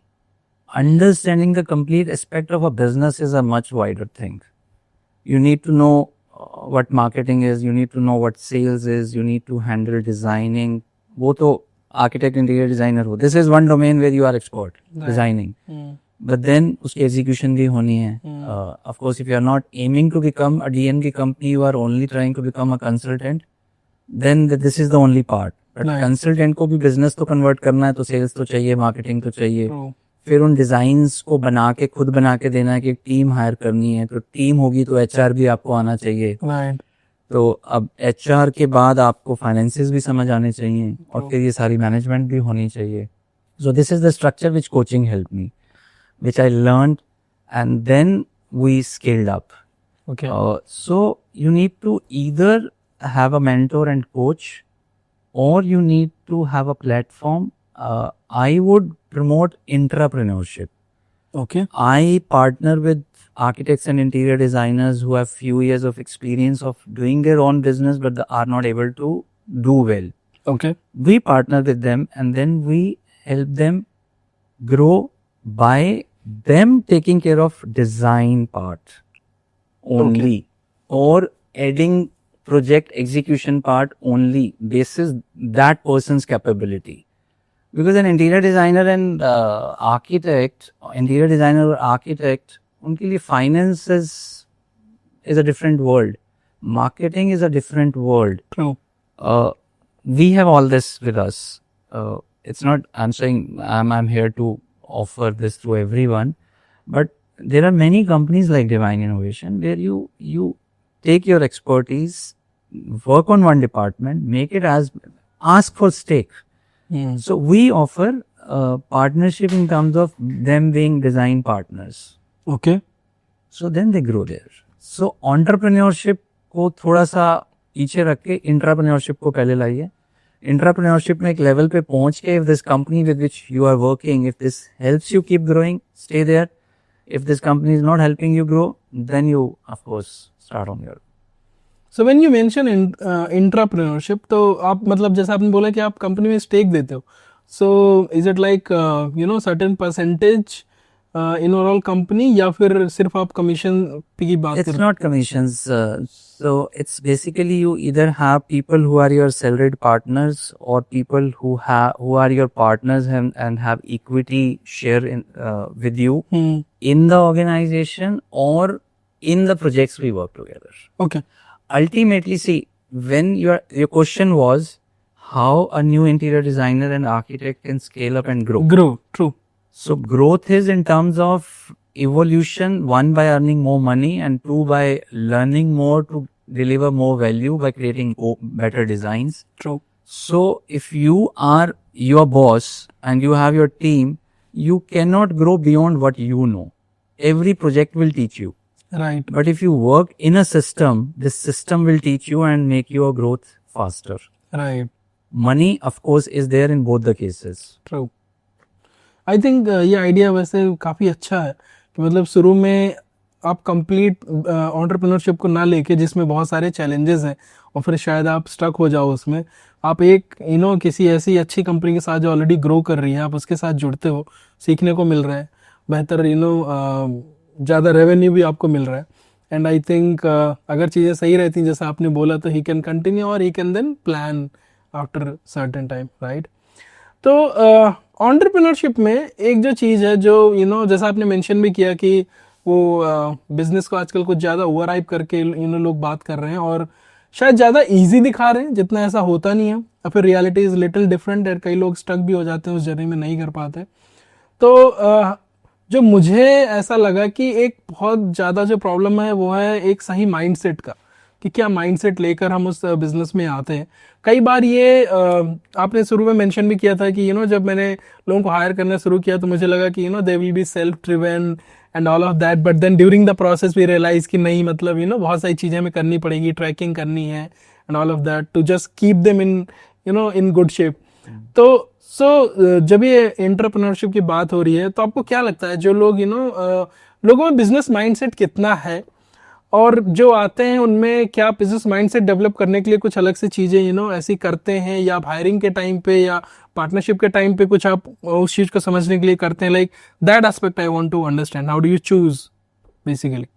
understanding the complete aspect of a business is a much wider thing. You need to know what marketing is, you need to know what sales is, you need to handle designing. वो तो architect, interior designer हो. This is one domain where you are expert, designing. But then उसकी execution भी होनी है. Of course, if you are not aiming to become a DN की company, you are only trying to become a consultant, then this is the only part. But consultant को भी business तो convert करना है, तो sales तो चाहिए, marketing तो चाहिए. फिर उन डिजाइन्स को बना के खुद बना के देना है कि टीम हायर करनी है, तो टीम होगी तो एचआर भी आपको आना चाहिए. तो अब एचआर के बाद आपको फाइनेंसेस भी समझ आने चाहिए और फिर ये सारी मैनेजमेंट भी होनी चाहिए. So this is the structure which coaching help me, which I learn and then we scaled up. So you need to either have a mentor and coach और you need to have a platform. I would promote intrapreneurship. Okay. I partner with architects and interior designers who have few years of experience of doing their own business but are not able to do well. Okay. We partner with them and then we help them grow by them taking care of design part only, or adding project execution part only basis that person's capability. Because an interior designer and architect, interior designer or architect, उनके लिए finance is a different world. Marketing is a different world. True. We have all this with us. It's not, I'm saying I'm here to offer this to everyone, but there are many companies like Divine Innovation where you take your expertise, work on one department, make it ask for stake. So we offer partnership in terms of them being design partners. Okay. So then they grow there. So entrepreneurship को थोड़ा सा पीछे रख के intrapreneurship को पहले लाइए. Intrapreneurship में एक level पे पहुंच के, if this company with which you are working, if this helps you keep growing, stay there. If this company is not helping you grow, then you of course start on your. So when you mention intrapreneurship, तो आप मतलब जैसा आपने बोला कि आप company में stake देते हो, so is it like certain percentage in overall company, या फिर सिर्फ आप कमीशन की बात करते हो? It's not commissions. So it's basically you either have people who are your salaried partners or people who are your partners and have equity share in with you in the organization or in the projects we work together. Okay. Ultimately, see, when your question was how a new interior designer and architect can scale up and grow. True. So growth is in terms of evolution, one by earning more money and two by learning more to deliver more value by creating better designs. True. So if you are your boss and you have your team, you cannot grow beyond what you know. Every project will teach you. Right. But if you work in a system, this system will teach you and make your growth faster. Right. Money, of course, is there in both the cases. True. I think ये idea वैसे काफ़ी अच्छा है कि मतलब शुरू में आप कंप्लीट एंटरप्रेन्योरशिप को ना लेके जिसमें बहुत सारे चैलेंजेस हैं और फिर शायद आप स्टक हो जाओ उसमें, आप एक किसी ऐसी अच्छी कंपनी के साथ जो ऑलरेडी ग्रो कर रही है, आप उसके साथ जुड़ते हो, सीखने को मिल रहा है, बेहतर ज़्यादा रेवेन्यू भी आपको मिल रहा है. एंड आई थिंक अगर चीज़ें सही रहती हैं जैसा आपने बोला, तो ही कैन कंटिन्यू और he can then plan after certain time, right. तो एंटरप्रेन्योरशिप में एक जो चीज़ है जो जैसा आपने मेंशन भी किया कि वो बिजनेस को आजकल कुछ ज़्यादा ओवर हाइप करके लोग बात कर रहे हैं और शायद ज़्यादा इजी दिखा रहे हैं, जितना ऐसा होता नहीं है, और फिर रियलिटी इज़ लिटिल डिफरेंट है. कई लोग स्टक भी हो जाते हैं उस जर्नी में, नहीं कर पाते. तो जो मुझे ऐसा लगा कि एक बहुत ज़्यादा जो प्रॉब्लम है वो है एक सही माइंडसेट का. कि क्या माइंडसेट लेकर हम उस बिजनेस में आते हैं। कई बार ये आपने शुरू में मेंशन भी किया था कि जब मैंने लोगों को हायर करना शुरू किया तो मुझे लगा कि they will be self driven and all of that, but then during the process we realize कि नहीं, मतलब बहुत सारी चीज़ें हमें करनी पड़ेगी, ट्रैकिंग करनी है and all of that to just keep them in in good shape. तो जब ये एंटरप्रेन्योरशिप की बात हो रही है तो आपको क्या लगता है जो लोग लोगों में बिजनेस माइंडसेट कितना है, और जो आते हैं उनमें क्या बिजनेस माइंडसेट डेवलप करने के लिए कुछ अलग से चीजें ऐसी करते हैं, या आप हायरिंग के टाइम पे या पार्टनरशिप के टाइम पे कुछ आप उस चीज को समझने के लिए करते हैं? Like that aspect I want to understand, how do you choose basically?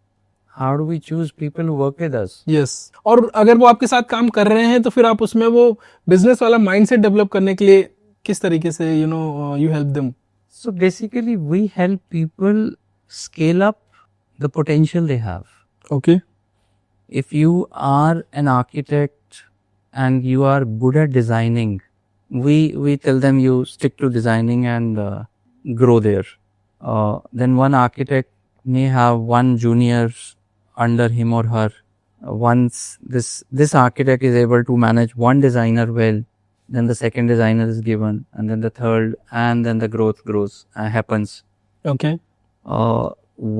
How do we choose people who work with us? Yes, और अगर वो आपके साथ काम कर रहे हैं तो फिर आप उसमें वो बिजनेस वाला माइंडसेट डेवलप करने के लिए किस तरीके से you help them? So basically, we help people scale up the potential they have. Okay. If you are an architect and you are good at designing, we tell them you stick to designing and grow there. Then one architect may have one junior under him or her. Once this architect is able to manage one designer well, then the second designer is given, and then the third, and then the growth happens. Okay.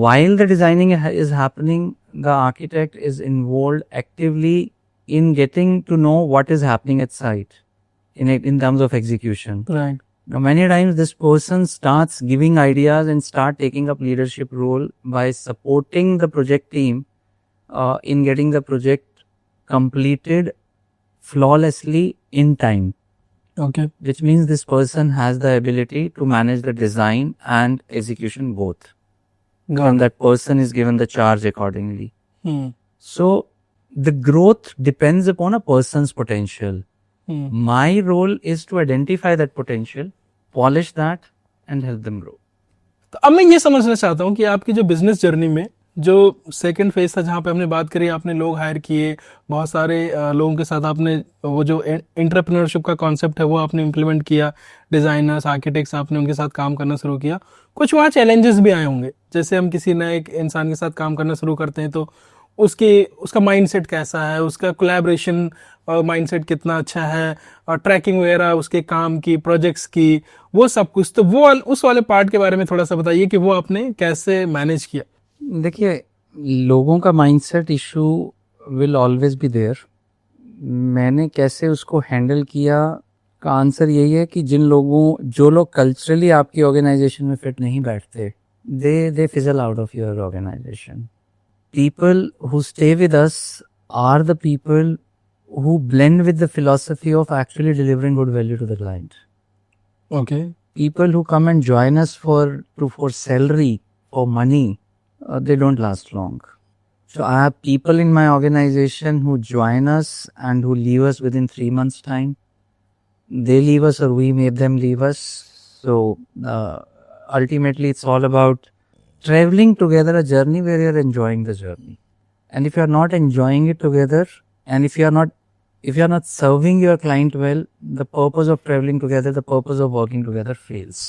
While the designing is happening, the architect is involved actively in getting to know what is happening at site in terms of execution. Right. Now, many times this person starts giving ideas and start taking up leadership role by supporting the project team in getting the project completed flawlessly in time. Okay. Which means this person has the ability to manage the design and execution both. And that person is given the charge accordingly. So the growth depends upon a person's potential. My role is to identify that potential, polish that, and help them grow. तो अब मैं ये समझना चाहता हूँ कि आपकी जो बिजनेस जर्नी में जो सेकंड फेज था जहाँ पे हमने बात करी, आपने लोग हायर किए, बहुत सारे लोगों के साथ आपने वो जो एंटरप्रेन्योरशिप का कॉन्सेप्ट है वो आपने इम्प्लीमेंट किया, डिज़ाइनर्स, आर्किटेक्ट्स, आपने उनके साथ काम करना शुरू किया। कुछ वहाँ चैलेंजेस भी आए होंगे, जैसे हम किसी नए इंसान के साथ काम करना शुरू करते हैं तो उसका माइंडसेट कैसा है, उसका कोलैबोरेशन माइंडसेट कितना अच्छा है, और ट्रैकिंग वगैरह उसके काम की, प्रोजेक्ट्स की, वो सब कुछ। तो वो उस वाले पार्ट के बारे में थोड़ा सा बताइए कि वो आपने कैसे मैनेज किया। देखिए, लोगों का mindset issue will always be there. मैंने कैसे उसको हैंडल किया का आंसर यही है कि जो लोग कल्चरली आपकी ऑर्गेनाइजेशन में फिट नहीं बैठते, they fizzle out of your organisation. People who stay with us are the people who blend with the philosophy of actually delivering good value to the client. Okay. People who come and join us for salary, for money, they don't last long. So I have people in my organization who join us and who leave us within 3 months' time. They leave us or we make them leave us. So ultimately it's all about traveling together a journey where you're enjoying the journey. And if you're not enjoying it together, and if you're not serving your client well, the purpose of traveling together, the purpose of working together fails.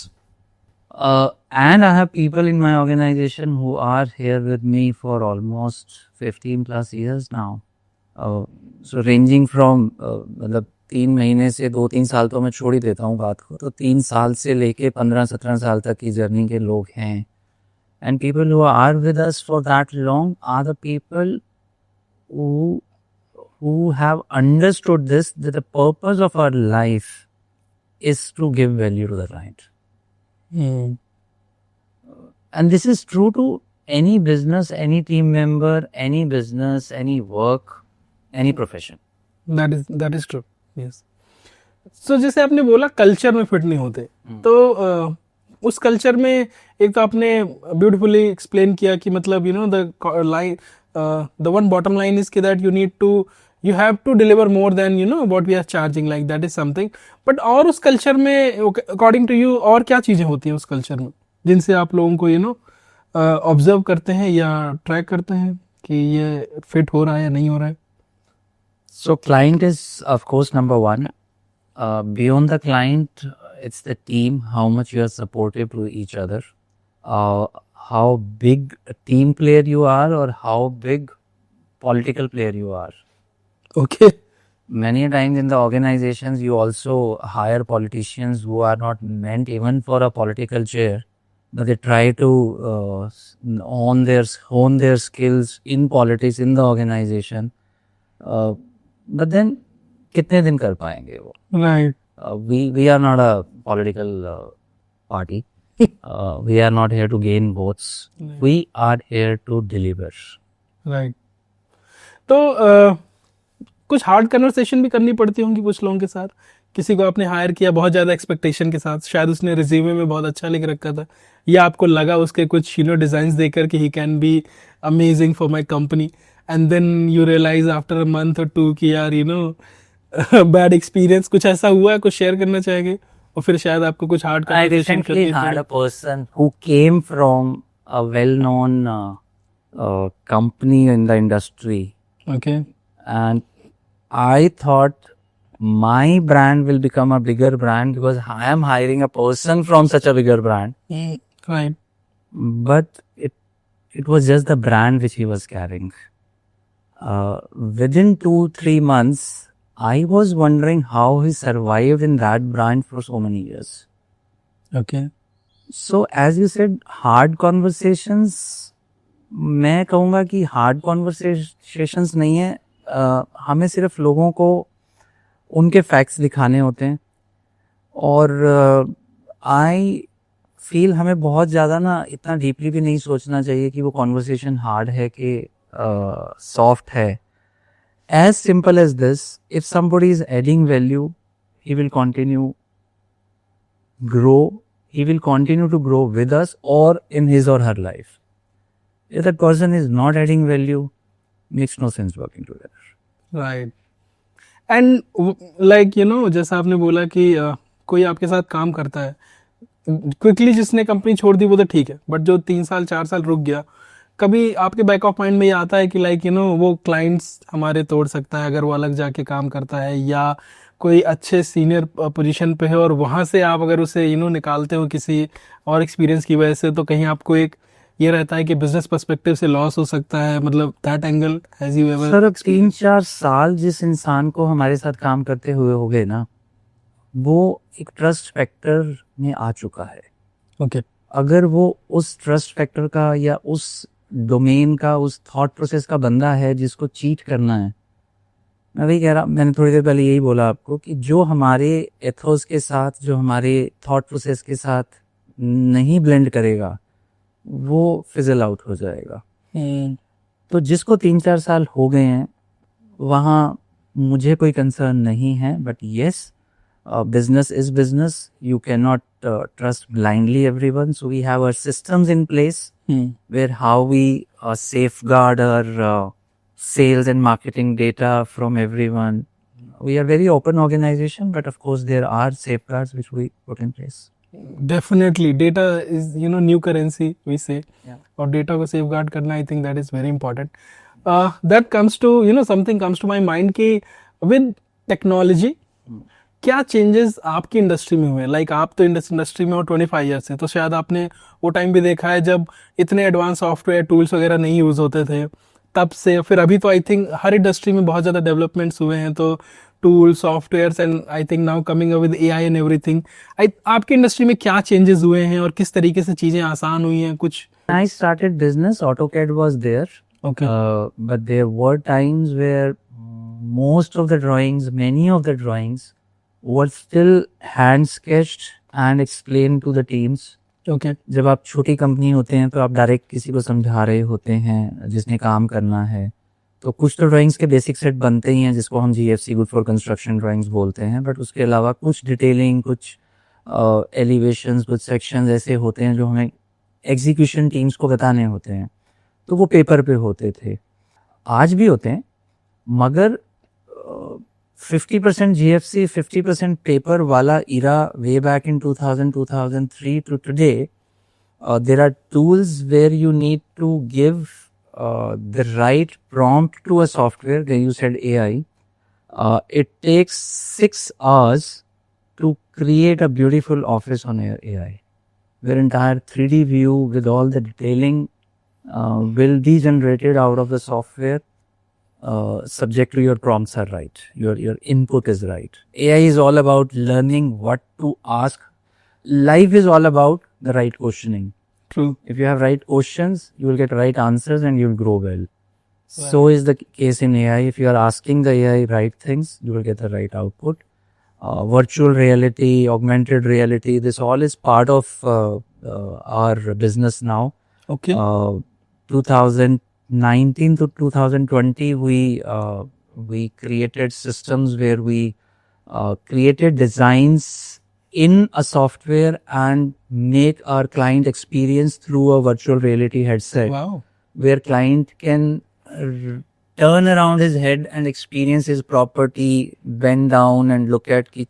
And I have people in my organization who are here with me for almost 15 plus years now. So ranging from मतलब 3 महीने से 2-3 साल तो मैं छोड़ ही देता हूँ बात को, तो 3 साल से लेके 15-17 साल तक की जर्नी के लोग हैं। And people who are with us for that long are the people who have understood this, that the purpose of our life is to give value to the client. And this is true to any business, any team member, any business, any work, any profession. That is true. Yes. So जैसे आपने बोला culture में fit नहीं होते, तो उस culture में एक तो आपने ब्यूटीफुली एक्सप्लेन किया कि मतलब the one bottom line is कि that you have to deliver more than what we are charging, like that is something. But और उस कल्चर में according to you और क्या चीजें होती हैं उस कल्चर में जिनसे आप लोगों को ऑब्जर्व करते हैं या ट्रैक करते हैं कि ये फिट हो रहा है या नहीं हो रहा है? So client is of course number one. Beyond the client, it's the team, how much you are supportive to each other, how big a team player you are or how big political player you are. Okay. Many times in the organizations, you also hire politicians who are not meant even for a political chair, but they try to hone their skills in politics in the organization. But then, कितने दिन कर पाएंगे वो? Right. We are not a political party. We are not here to gain votes. Right. We are here to deliver. Right. तो कुछ hard conversation भी करनी पड़ती होंगी कुछ लोगों के साथ. किसी को आपने हायर किया बहुत ज़्यादा एक्सपेक्टेशन के साथ, शायद उसने रिज्यूमे में बहुत अच्छा लिख रखा था, या आपको लगा उसके कुछ डिज़ाइंस देकर कि he can be amazing for my company, and then you realise after a month और 2 कि यार बैड एक्सपीरियंस. कुछ ऐसा हुआ है, कुछ शेयर करना चाहेंगे? और फिर शायद आपको कुछ hard I recently had a person who came from a well-known company in the industry, okay. and I thought my brand will become a bigger brand because I am hiring a person from such a bigger brand. Right. But it was just the brand which he was carrying. Within 2-3 months, I was wondering how he survived in that brand for so many years. Okay. So as you said, hard conversations, मैं कहूँगा कि hard conversations नहीं है. हमें सिर्फ लोगों को उनके फैक्ट्स दिखाने होते हैं, और आई फील हमें बहुत ज़्यादा ना इतना डीपली भी नहीं सोचना चाहिए कि वो कॉन्वर्सेशन हार्ड है कि सॉफ्ट है. As simple as this, if somebody is adding value, he will continue to grow with us or in his or her life. If that person is not adding value, makes no sense working together. Right. And like जैसा आपने बोला कि कोई आपके साथ काम करता है, क्विकली जिसने कंपनी छोड़ दी वो तो ठीक है, बट जो 3 साल 4 साल रुक गया, कभी आपके बैक ऑफ माइंड में ये आता है कि लाइक वो क्लाइंट्स हमारे तोड़ सकता है अगर वो अलग जाके काम करता है, या कोई अच्छे सीनियर पोजीशन पे है और वहाँ से आप अगर उसे निकालते हो किसी और एक्सपीरियंस की वजह से, तो कहीं आपको एक ये रहता है कि बिजनेस पर्सपेक्टिव से लॉस हो सकता है, मतलब that angle has you ever? Sir, अब 3-4 साल जिस इंसान को हमारे साथ काम करते हुए हो गए ना, वो एक ट्रस्ट फैक्टर में आ चुका है. ओके. अगर वो उस ट्रस्ट फैक्टर का या उस डोमेन का, उस थॉट प्रोसेस का बंदा है जिसको चीट करना है, मैं वही कह रहा, मैंने थोड़ी देर पहले यही बोला आपको कि जो हमारे एथोस के साथ, जो हमारे थॉट प्रोसेस के साथ नहीं ब्लेंड करेगा, वो फिजल आउट हो जाएगा. तो जिसको 3-4 साल हो गए हैं, वहाँ मुझे कोई कंसर्न नहीं है. But yes, business is business. You cannot trust blindly everyone. So we have our systems in place where how we safeguard our sales and marketing data from everyone. We are very open organization, but of course there are safeguards which we put in place. Definitely, data is new currency we say. Yeah. और data को safeguard करना, I think that is very important. That comes to something comes to my mind कि with technology क्या changes आपकी industry में हुए? Like आप तो इंडस्ट्री में हो 25 ईयर से, तो शायद आपने वो टाइम भी देखा है जब इतने एडवांस सॉफ्टवेयर टूल्स वगैरह नहीं यूज होते थे. तब से फिर अभी तो आई थिंक हर इंडस्ट्री में बहुत ज़्यादा डेवलपमेंट्स हुए हैं, तो tools, softwares, and I think now coming up with AI and everything. आपकी इंडस्ट्री में क्या चेंजेस हुए हैं और किस तरीके से चीज़ें आसान हुई हैं? कुछ When I started business, AutoCAD was there. Okay. But there were times where many of the drawings were still hand sketched and explained to the teams. Okay. जब आप छोटी कंपनी होते हैं तो आप डायरेक्ट किसी को समझा रहे होते हैं जिसने काम करना है, तो कुछ तो ड्राइंग्स के बेसिक सेट बनते ही हैं जिसको हम GFC, good for construction drawings बोलते हैं. बट उसके अलावा कुछ डिटेलिंग, कुछ एलिवेशंस, कुछ सेक्शंस ऐसे होते हैं जो हमें एग्जीक्यूशन टीम्स को बताने होते हैं, तो वो पेपर पे होते थे. आज भी होते हैं, मगर 50% GFC, 50% paper wala era way back in 2000, 2003 to today, there are tools where you need to give the right prompt to a software. Then you said AI. It takes 6 hours to create a beautiful office on AI. Where entire 3D view with all the detailing will be generated out of the software subject to your prompts are right, your input is right. AI is all about learning what to ask. Life is all about the right questioning. True. If you have right questions, you will get right answers and you will grow well. So is the case in AI. If you are asking the AI right things, you will get the right output. Virtual reality, augmented reality, this all is part of our business now. Okay. 2019 to 2020, we created systems where we created designs in a software and make our client experience through a virtual reality headset. Wow. Where client can turn around his head and experience his property, bend down and look at कि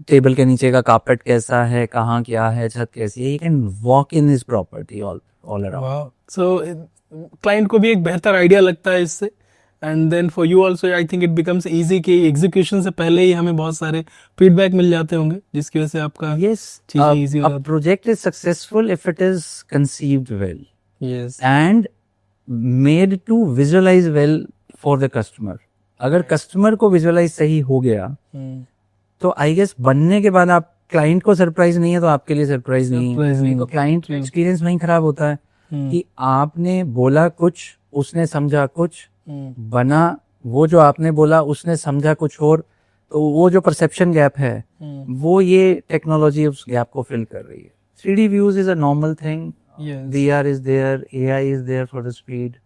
table के नीचे का carpet कैसा है, कहाँ क्या है, छत कैसी है. He can walk in his property all around. Wow. So client को भी एक बेहतर आइडिया लगता है इससे. And then for you also, I think it becomes easy कि execution से पहले ही हमें बहुत सारे feedback मिल जाते होंगे, जिसकी वजह से आपका चीजें easy हो a project is successful if it is conceived well. Yes. And made to visualize well for the customer. अगर customer को visualize सही हो गया, तो I guess बनने के बाद आप client को surprise नहीं है तो आपके लिए surprise नहीं है. तो client experience वहीं खराब होता है कि आपने बोला कुछ, उसने समझा कुछ, बना वो जो आपने बोला उसने समझा कुछ और, तो वो जो perception gap है, वो ये technology उस gap को fill कर रही है. 3D views is a normal thing. Yes. VR is there, AI is there for the speed.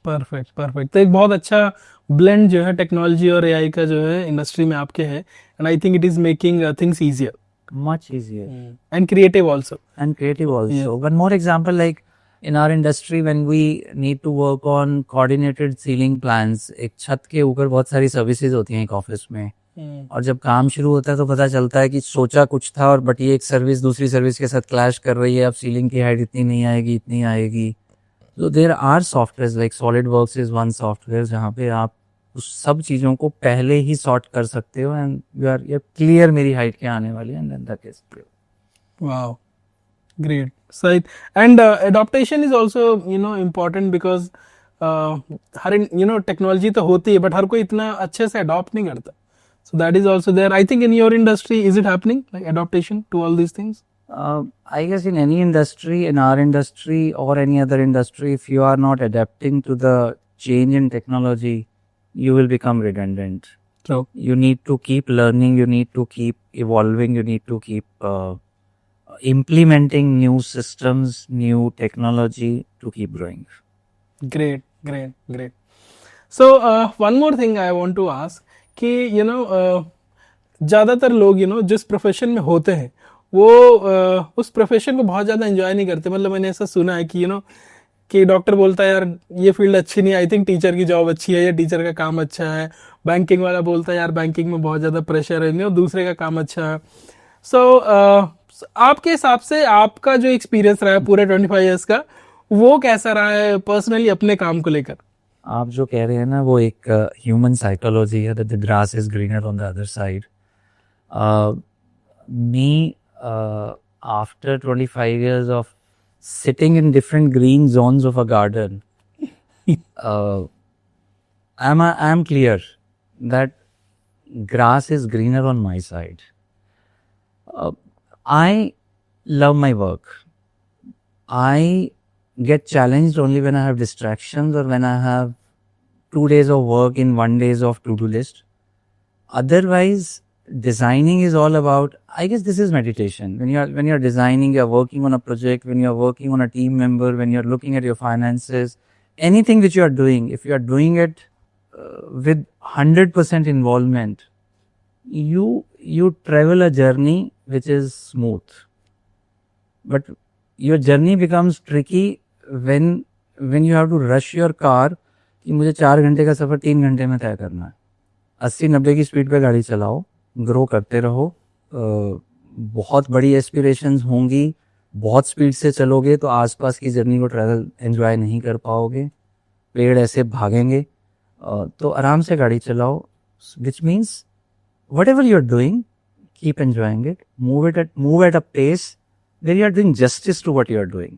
Perfect. तो एक बहुत अच्छा blend जो है टेक्नोलॉजी और AI का जो है इंडस्ट्री में आपके है, and I think it is making things easier. Much easier. And creative also. And creative also. One more example, like in our industry when we need to work on coordinated ceiling plans, एक छत के ऊपर बहुत सारी services होती हैं एक office में, और जब काम शुरू होता है तो पता चलता है कि सोचा कुछ था और बट ये एक सर्विस दूसरी सर्विस के साथ क्लैश कर रही है. अब सीलिंग की हाइट इतनी नहीं आएगी, इतनी आएगी. तो there are software like SolidWorks is one software जहाँ पे आप उस सब चीज़ों को पहले ही सॉर्ट कर सकते हो एंड यू आर क्लियर मेरी हाइट क्या आने वाली है and then that is Wow. Great. So, and adaptation is also, important because हर टेक्नोलॉजी तो होती है बट हर कोई इतना अच्छे से अडॉप्ट नहीं करता. So that is also there. I think in your industry, is it happening, like adaptation to all these things? I guess in any industry, in our industry or any other industry, if you are not adapting to the change in technology, you will become redundant. True. You need to keep learning, you need to keep evolving, you need to keep implementing new systems, new technology to keep growing. Great. So one more thing I want to ask कि ज़्यादातर लोग जिस profession में होते हैं वो उस profession को बहुत ज़्यादा एंजॉय नहीं करते. मतलब मैंने ऐसा सुना है कि कि डॉक्टर बोलता है यार ये फील्ड अच्छी नहीं, आई थिंक टीचर की जॉब अच्छी है या टीचर का काम अच्छा है. बैंकिंग वाला बोलता है यार बैंकिंग में बहुत ज़्यादा प्रेशर है, दूसरे का काम अच्छा है. सो आपके हिसाब से आपका जो एक्सपीरियंस रहा है पूरे 25 ईयर्स का, वो कैसा रहा है पर्सनली अपने काम को लेकर? आप जो कह रहे हैं ना वो एक ह्यूमन साइकोलॉजी है, the grass is greener on the other side. Me after 25 years of sitting in different green zones of a garden, I am clear that grass is greener on my side. I love my work. I get challenged only when I have distractions or when I have 2 days of work in 1 day of to-do list. Otherwise, designing is all about, I guess this is meditation. When you're designing, you're working on a project, when you're working on a team member, when you're looking at your finances, anything which you are doing, if you are doing it with 100% involvement, you travel a journey which is smooth. But your journey becomes tricky when you have to rush your car कि मुझे 4 घंटे का सफ़र 3 घंटे में तय करना है. 80-90 की स्पीड पे गाड़ी चलाओ, ग्रो करते रहो. बहुत बड़ी एस्पिरेशंस होंगी, बहुत स्पीड से चलोगे तो आसपास की जर्नी को ट्रैवल एंजॉय नहीं कर पाओगे. पेड़ ऐसे भागेंगे, तो आराम से गाड़ी चलाओ. Which means whatever you're doing, keep enjoying it. Move at a pace where you are doing justice to what you are doing.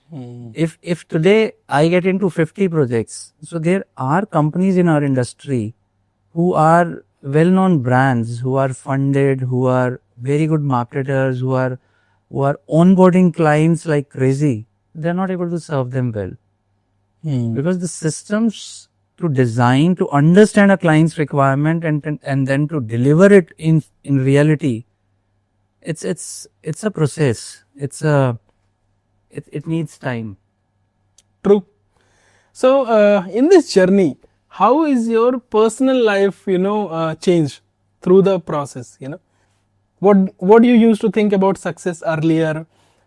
If today I get into 50 projects, so there are companies in our industry who are well-known brands, who are funded, who are very good marketers, who are onboarding clients like crazy. They're not able to serve them well because the systems to design, to understand a client's requirement and then to deliver it in reality, it's a process. It needs time. True. So, in this journey, how is your personal life, changed through the process? What you used to think about success earlier?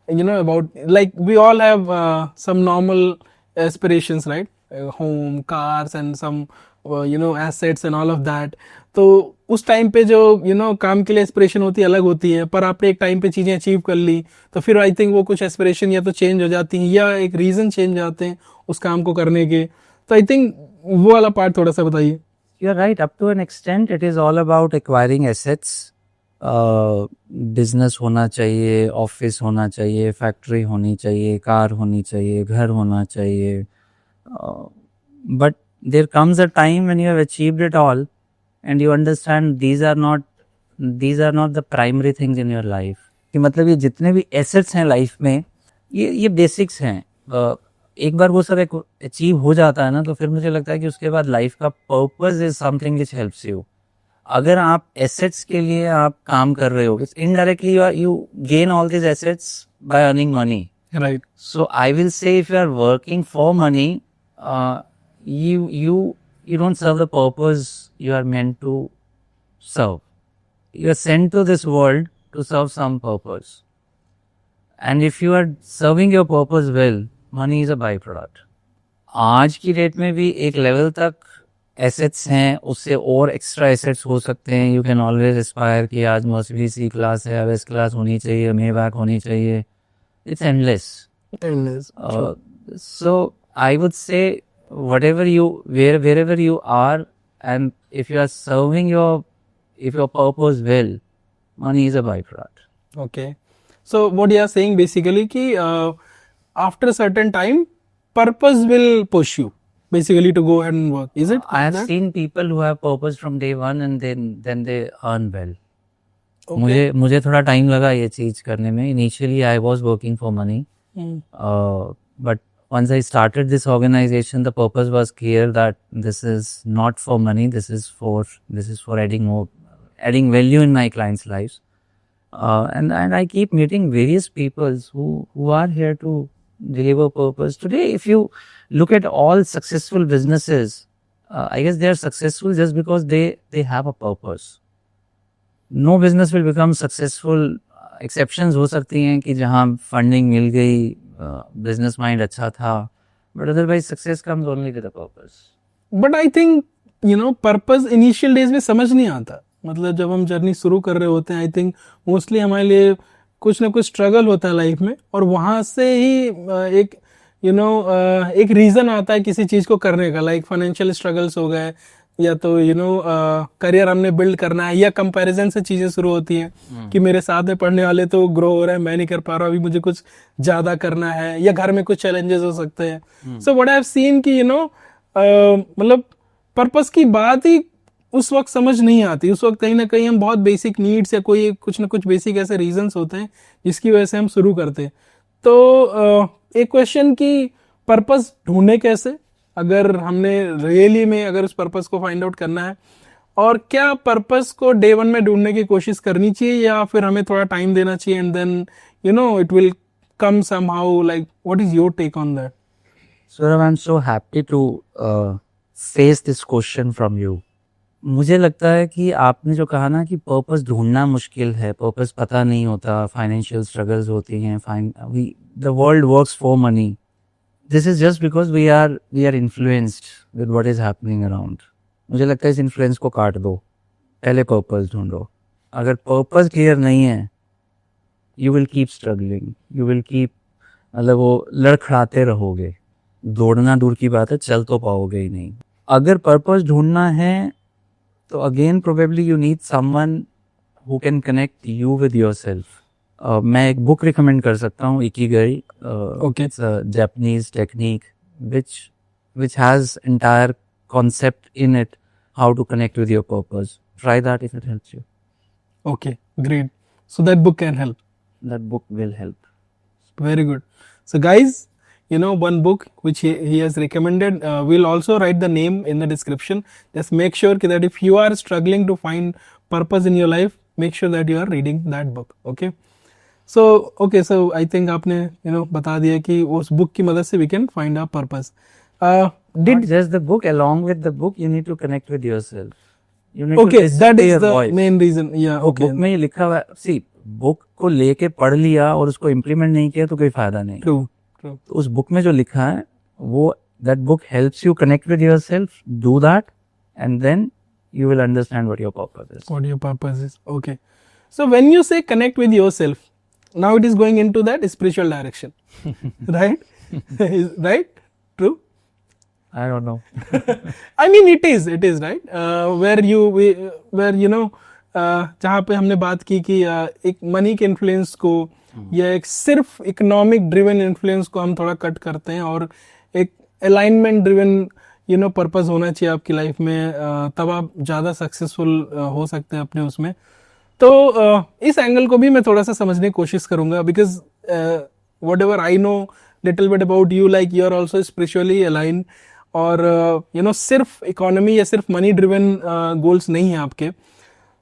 About, like, we all have some normal aspirations, right? Home, cars, and some assets and all of that. तो उस time पे जो काम के लिए aspiration होती है अलग होती है, पर आपने एक टाइम पे चीजें अचीव कर ली तो फिर आई थिंक वो कुछ एस्पिरेशन या तो चेंज हो जाती हैं या एक रीजन चेंज जाते हैं उस काम को करने के. तो आई थिंक वो वाला पार्ट थोड़ा सा बताइए. You're right. Up to an extent, it is all about acquiring assets. Business होना चाहिए, ऑफिस होना चाहिए, फैक्ट्री होनी चाहिए, कार होनी चाहिए, घर होना चाहिए. But there comes a time when you have achieved it all and you understand these are not the primary things in your life. कि मतलब ये जितने भी assets हैं लाइफ में, ये बेसिक्स हैं. एक बार वो सब अचीव हो जाता है ना, तो फिर मुझे लगता है कि उसके बाद लाइफ का purpose is something which helps you. अगर आप एसेट्स के लिए आप काम कर रहे हो, indirectly you gain all this assets by earning money, right. So I will say if you are working for money, you don't serve the purpose you are meant to serve. You are sent to this world to serve some purpose, and if you are serving your purpose well, money is a byproduct. आज की date में भी एक level तक assets हैं, उससे और extra assets हो सकते हैं. यू कैन ऑलवेज एस्पायर कि आज मर्सिडीज सी क्लास है, अब एस क्लास होनी चाहिए, मेबैक होनी चाहिए. It's endless. So I would say wherever you are, and if you are serving your purpose well, money is a byproduct. Okay. So what you are saying basically कि after a certain time, purpose will push you basically to go ahead and work. Is it? I have seen people who have purpose from day one and then they earn well. Okay. मुझे थोड़ा time लगा ये चीज करने में. Initially I was working for money, but once I started this organization, the purpose was clear that this is not for money. This is for adding value in my clients' lives. And I keep meeting various people who are here to deliver purpose. Today, if you look at all successful businesses, I guess they are successful just because they have a purpose. No business will become successful. Exceptions हो सकती हैं कि जहाँ funding मिल गई, business mind अच्छा था, but otherwise success comes only with a purpose. But I think purpose initial days में समझ नहीं आता. मतलब जब हम जर्नी शुरू कर रहे होते हैं, आई थिंक मोस्टली हमारे लिए कुछ ना कुछ स्ट्रगल होता है लाइफ में, और वहां से ही एक रीजन आता है किसी चीज को करने का. लाइक फाइनेंशियल स्ट्रगल्स हो गए, या तो करियर हमने बिल्ड करना है, या कंपैरिजन से चीजें शुरू होती हैं कि मेरे साथ में पढ़ने वाले तो ग्रो हो रहे हैं, मैं नहीं कर पा रहा, अभी मुझे कुछ ज्यादा करना है, या घर में कुछ चैलेंजेस हो सकते हैं. So what I have seen कि मतलब पर्पस की बात ही उस वक्त समझ नहीं आती. उस वक्त कहीं ना कहीं हम बहुत बेसिक नीड्स या कोई कुछ ना कुछ बेसिक ऐसे रीजंस होते हैं जिसकी वजह से हम शुरू करते हैं. तो एक क्वेश्चन कि पर्पस ढूंढे कैसे, अगर हमने रियली में अगर उस पर्पस को फाइंड आउट करना है, और क्या पर्पस को डे वन में ढूंढने की कोशिश करनी चाहिए या फिर हमें थोड़ा टाइम देना चाहिए and then it will come somehow. Like what is your take on that? Saurabh, I'm so happy to face this question from you. मुझे लगता है कि आपने जो कहा ना कि पर्पस ढूंढना मुश्किल है, पर्पस पता नहीं होता, फाइनेंशियल स्ट्रगल्स होती हैं, the world works for money. This is just because we are influenced with what is happening around. मुझे लगता है इस इन्फ्लुएंस को काट दो, पहले पर्पस ढूंढो. अगर पर्पस क्लियर नहीं है, you will keep struggling, you will keep, मतलब वो लड़खड़ाते रहोगे. दौड़ना दूर की बात है, चल तो पाओगे ही नहीं. अगर पर्पस ढूंढना है तो again probably you need someone who can connect you with yourself. मैं एक बुक रिकमेंड कर सकता हूँ, Ikigai. Okay. It's a Japanese technique which has entire concept in it, how to connect with your purpose. Try that if it helps you. Okay, great. So that book can help. That book will help. Very good. So guys, you know, one book which he has recommended, we'll also write the name in the description. Just make sure that if you are struggling to find purpose in your life, make sure that you are reading that book. Okay. So I think आपने बता दिया कि उस book की मदद से we can find our purpose. Not just the book, along with the book, you need to connect with yourself. You need Okay, to listen that to is your the voice. main reason. Yeah, वो okay. Book में ही लिखा हुआ है. सी book को लेके पढ़ लिया और उसको इम्प्लीमेंट नहीं किया तो कोई फायदा नहीं. True. तो उस बुक में जो लिखा है वो that book helps you connect with yourself, do that and then you will understand what your purpose is. What your purpose is. Okay. So when you say connect with yourself, now it is going into that spiritual direction. Right? Right? True? I don't know. I mean it is right. Where जहाँ पे हमने बात की कि एक money के influence को या एक सिर्फ इकोनॉमिक ड्रिवन इन्फ्लुएंस को हम थोड़ा कट करते हैं और एक अलाइनमेंट ड्रिवन पर्पस होना चाहिए आपकी लाइफ में, तब आप ज़्यादा सक्सेसफुल हो सकते हैं अपने उसमें. तो इस एंगल को भी मैं थोड़ा सा समझने की कोशिश करूंगा, because whatever I know little bit about you, like you are also spiritually align, और सिर्फ इकोनॉमी या सिर्फ मनी ड्रिवन गोल्स नहीं है आपके.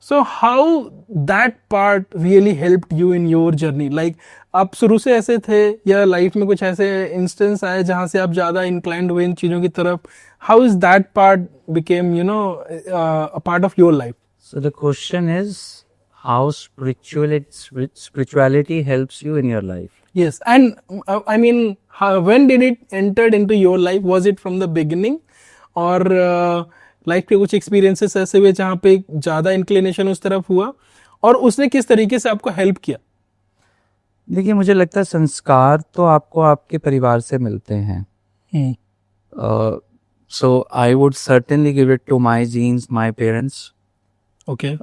So how that part really helped you in your journey? Like आप शुरू से ऐसे थे या लाइफ में कुछ ऐसे इंस्टेंस आए जहां से आप ज्यादा इंक्लाइंड हुए इन चीजों की तरफ? How is that part became a part of your life? So the question is how spirituality helps you in your life. Yes, and I mean, when did it entered into your life? Was it from the beginning, और life के कुछ experiences ऐसे हुए जहाँ पे ज्यादा inclination उस तरफ हुआ, और उसने किस तरीके से आपको हेल्प किया? देखिए, मुझे लगता है संस्कार तो आपको आपके परिवार से मिलते हैं. So I would certainly give it to my genes, my parents. Okay.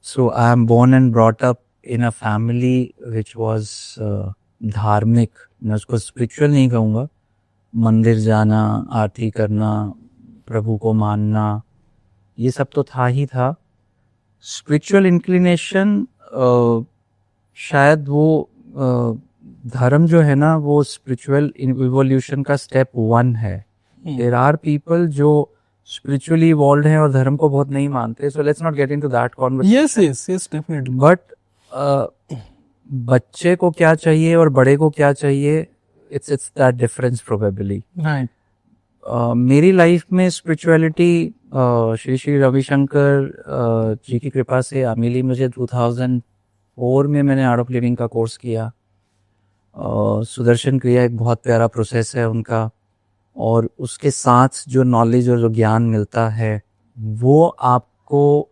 So I am born and brought up in a family which was धार्मिक. मैं उसको स्पिरिचुअल नहीं कहूँगा. मंदिर जाना, आरती करना, प्रभु को मानना, ये सब तो था ही था. स्पिरिचुअल इंक्लिनेशन शायद वो धर्म जो है ना, वो स्पिरिचुअल इवोल्यूशन का स्टेप 1 है. देयर आर पीपल जो स्पिरिचुअली इवॉल्व्ड हैं और धर्म को बहुत नहीं मानते. So let's not get into that conversation. Yes, definitely. But बच्चे को क्या चाहिए और बड़े को क्या चाहिए, it's that difference probably. Right. मेरी लाइफ में स्पिरिचुअलिटी श्री श्री रविशंकर जी की कृपा से मिली मुझे. 2004 में मैंने आर्ट ऑफ लिविंग का कोर्स किया. सुदर्शन क्रिया एक बहुत प्यारा प्रोसेस है उनका, और उसके साथ जो नॉलेज और जो ज्ञान मिलता है वो आपको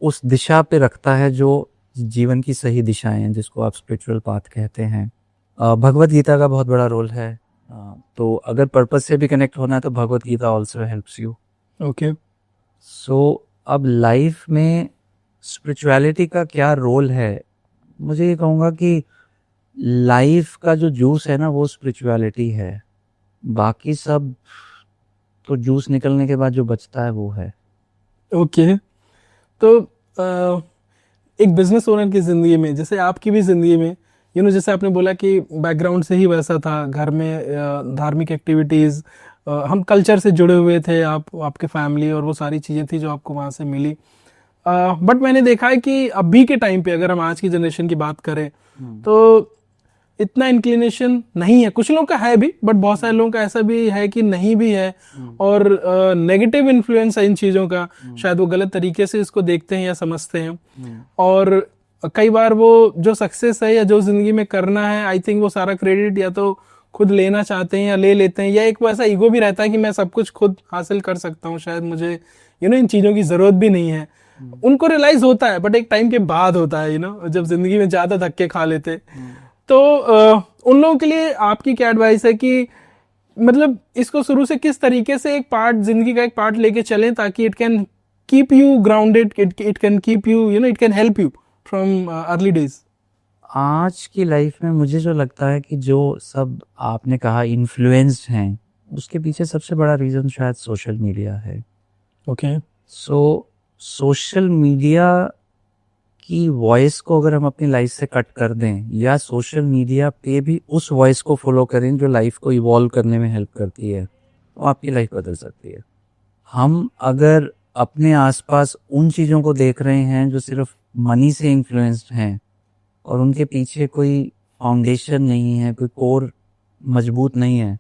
उस दिशा पे रखता है जो जीवन की सही दिशाएं हैं, जिसको आप स्पिरिचुअल पाथ कहते हैं. भगवत गीता का बहुत बड़ा रोल है. तो अगर पर्पस से भी कनेक्ट होना है तो Bhagavad Gita also helps you. Okay. So अब लाइफ में स्पिरिचुअलिटी का क्या रोल है? मुझे ये कहूँगा कि लाइफ का जो जूस है ना, वो स्पिरिचुअलिटी है. बाकी सब तो जूस निकलने के बाद जो बचता है वो है. Okay. तो एक बिजनेस ओनर की जिंदगी में, जैसे आपकी भी जिंदगी में, जैसे आपने बोला कि बैकग्राउंड से ही वैसा था, घर में धार्मिक एक्टिविटीज, हम कल्चर से जुड़े हुए थे, आपके फैमिली, और वो सारी चीजें थी जो आपको वहां से मिली. बट मैंने देखा है कि अभी के टाइम पे, अगर हम आज की जनरेशन की बात करें, तो इतना इंक्लिनेशन नहीं है. कुछ लोगों का है भी, बट बहुत सारे लोगों का ऐसा भी है कि नहीं भी है, और नेगेटिव इन्फ्लुएंस है इन चीजों का. शायद वो गलत तरीके से इसको देखते हैं या समझते हैं, और कई बार वो जो सक्सेस है या जो जिंदगी में करना है, आई थिंक वो सारा क्रेडिट या तो खुद लेना चाहते हैं या ले लेते हैं, या एक वैसा ईगो भी रहता है कि मैं सब कुछ खुद हासिल कर सकता हूँ, शायद मुझे इन चीजों की जरूरत भी नहीं है. उनको रियलाइज होता है, बट एक टाइम के बाद होता है, जब जिंदगी में ज्यादा धक्के खा लेते. तो उन लोगों के लिए आपकी क्या एडवाइस है कि मतलब इसको शुरू से किस तरीके से एक पार्ट, जिंदगी का एक पार्ट लेके चलें, ताकि it can keep you grounded, it can keep you, it can help you from early days? आज की लाइफ में मुझे जो लगता है कि जो सब आपने कहा इन्फ्लुएंस्ड हैं, उसके पीछे सबसे बड़ा रीज़न शायद सोशल मीडिया है। ओके। सो सोशल मीडिया की वॉइस को अगर हम अपनी लाइफ से कट कर दें या सोशल मीडिया पे भी उस वॉइस को फॉलो करें जो लाइफ को इवॉल्व करने में हेल्प करती है, तो आपकी लाइफ बदल सकती है। हम अगर अपने आसपास उन चीज़ों को देख रहे हैं जो सिर्फ मनी से इन्फ्लुएंस्ड हैं और उनके पीछे कोई फाउंडेशन नहीं है, कोई कोर मजबूत नहीं है,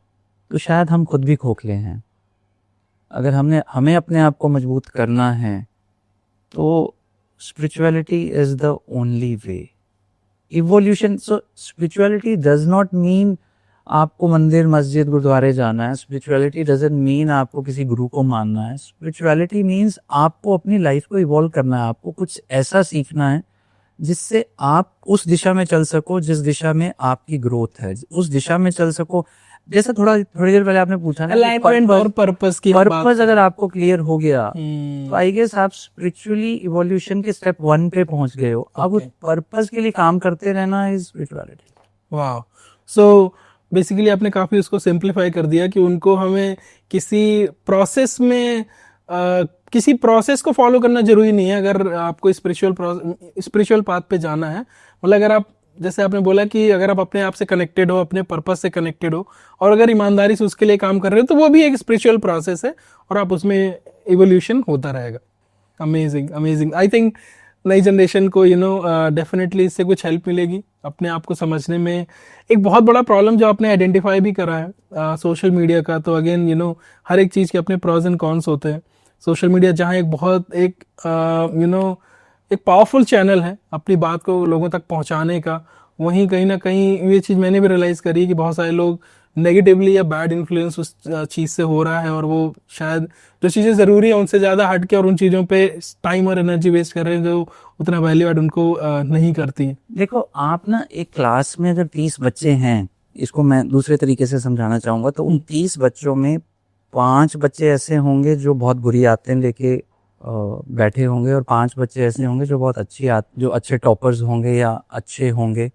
तो शायद हम खुद भी खोखले हैं। अगर हमें अपने आप को मजबूत करना है तो spirituality is the only way. Evolution, so spirituality does not mean आपको मंदिर मस्जिद गुरुद्वारे जाना है। स्पिरिचुअलिटी डजंट मीन आपको किसी गुरु को मानना है। स्पिरिचुअलिटी मीन्स आपको अपनी लाइफ को इवॉल्व करना है, आपको कुछ ऐसा सीखना है जिससे आप उस दिशा में चल सको जिस दिशा में आपकी ग्रोथ है, उस दिशा में चल सको। जैसे थोड़ी देर पहले आपने पूछा ना, अलाइनमेंट और पर्पस की पर्पस अगर आपको क्लियर हो गया तो आई गेस आप स्पिरिचुअली इवोल्यूशन के स्टेप 1 पे पहुंच गए हो। अब उस पर्पस के लिए काम करते रहना इज स्पिरिचुअलिटी। वाह। सो बेसिकली आपने काफी उसको सिंप्लीफाई कर दिया कि उनको हमें किसी प्रोसेस में किसी प्रोसेस को फॉलो करना जरूरी नहीं है अगर आपको स्पिरिचुअल पाथ पे जाना है। मतलब अगर आप, जैसे आपने बोला कि अगर आप अपने आप से कनेक्टेड हो, अपने पर्पस से कनेक्टेड हो और अगर ईमानदारी से उसके लिए काम कर रहे हो, तो वो भी एक स्पिरिचुअल प्रोसेस है और आप उसमें इवोल्यूशन होता रहेगा। Amazing amazing. आई थिंक नई जनरेशन को डेफिनेटली इससे कुछ हेल्प मिलेगी अपने आप को समझने में। एक बहुत बड़ा प्रॉब्लम जो आपने आइडेंटिफाई भी करा है सोशल मीडिया का, तो अगेन हर एक चीज़ के अपने प्रोज एंड कॉन्स होते हैं। सोशल मीडिया जहाँ एक पावरफुल चैनल है अपनी बात को लोगों तक पहुंचाने का, वहीं कहीं ना कहीं ये चीज़ मैंने भी रियलाइज़ करी कि बहुत सारे लोग नेगेटिवली या बैड इन्फ्लुएंस उस चीज़ से हो रहा है और वो शायद जो चीज़ें ज़रूरी है उनसे ज़्यादा हट के और उन चीज़ों पे टाइम और एनर्जी वेस्ट कर रहे हैं जो उतना वैल्यू एड उनको नहीं करती है। देखो, आप ना एक क्लास में अगर 30 बच्चे हैं, इसको मैं दूसरे तरीके से समझाना चाहूँगा, तो उन 30 बच्चों में 5 बच्चे ऐसे होंगे जो बहुत बुरी आदतें लेके बैठे होंगे और 5 बच्चे ऐसे होंगे जो बहुत जो अच्छे टॉपर्स होंगे या अच्छे होंगे,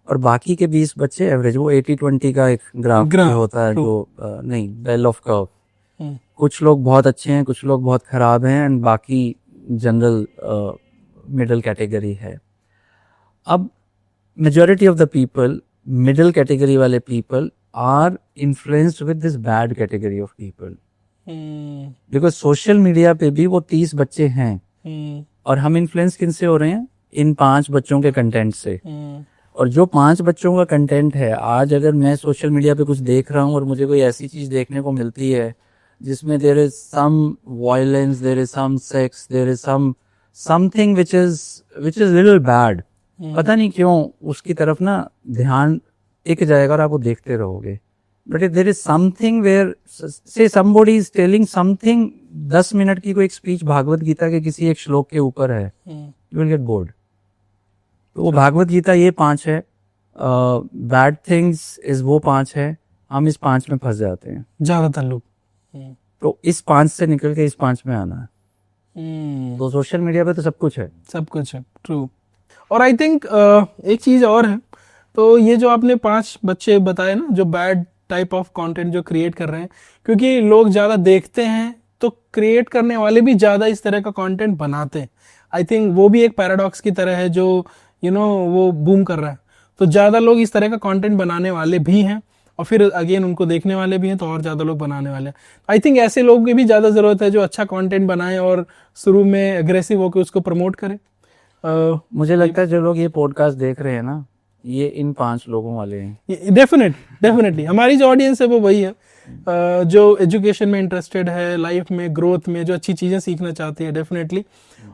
और बाकी के 20 बच्चे एवरेज। वो 80-20 का एक ग्राफ होता है जो नहीं, बेल ऑफ कर्व। कुछ लोग बहुत अच्छे हैं, कुछ लोग बहुत खराब हैं, एंड बाकी जनरल मिडिल कैटेगरी है। अब majority of the people, middle category वाले people are influenced with this bad category of people, because social media पे भी वो 30 बच्चे हैं और हम इन्फ्लुएंस किनसे हो रहे हैं? इन 5 बच्चों के कंटेंट से। और जो 5 बच्चों का कंटेंट है, आज अगर मैं सोशल मीडिया पे कुछ देख रहा हूँ और मुझे कोई ऐसी चीज देखने को मिलती है जिसमें there is some violence, there is some sex, there is something which is little bad, पता नहीं क्यों उसकी तरफ ना ध्यान टिक जाएगा और आप वो देखते रहोगे। But if there is something where say somebody is telling something, 10 minute की कोई एक स्पीच भागवत गीता के किसी एक श्लोक के ऊपर है, यू विल गेट बोर्ड। तो वो भागवत गीता ये 5 है, बैड थिंग्स इज वो 5 है, हम इस 5 में फंस जाते हैं ज्यादातर लोग। तो इस 5 से निकल के इस 5 में आना है। तो सोशल मीडिया पे तो सब कुछ है, सब कुछ है, ट्रू। और आई थिंक एक चीज और है, तो ये जो आपने 5 बच्चे बताए ना जो बैड टाइप ऑफ कंटेंट जो क्रिएट कर रहे हैं, क्योंकि लोग ज्यादा देखते हैं तो क्रिएट करने वाले भी ज्यादा इस तरह का कंटेंट बनाते हैं। आई थिंक वो भी एक पैराडॉक्स की तरह है जो वो बूम कर रहा है। तो ज्यादा लोग इस तरह का कंटेंट बनाने वाले भी हैं और फिर अगेन उनको देखने वाले भी हैं, तो और ज्यादा लोग बनाने वाले हैं। आई थिंक ऐसे लोगों की भी ज्यादा जरूरत है जो अच्छा कंटेंट बनाएं और शुरू में अग्रेसिव होकर उसको प्रमोट करें। मुझे लगता है जो लोग ये पॉडकास्ट देख रहे हैं ना, ये इन 5 लोगों वाले हैं। डेफिनेटली हमारी जो ऑडियंस है वो वही है, जो एजुकेशन में इंटरेस्टेड है, लाइफ में ग्रोथ में जो अच्छी चीजें सीखना चाहती है, डेफिनेटली।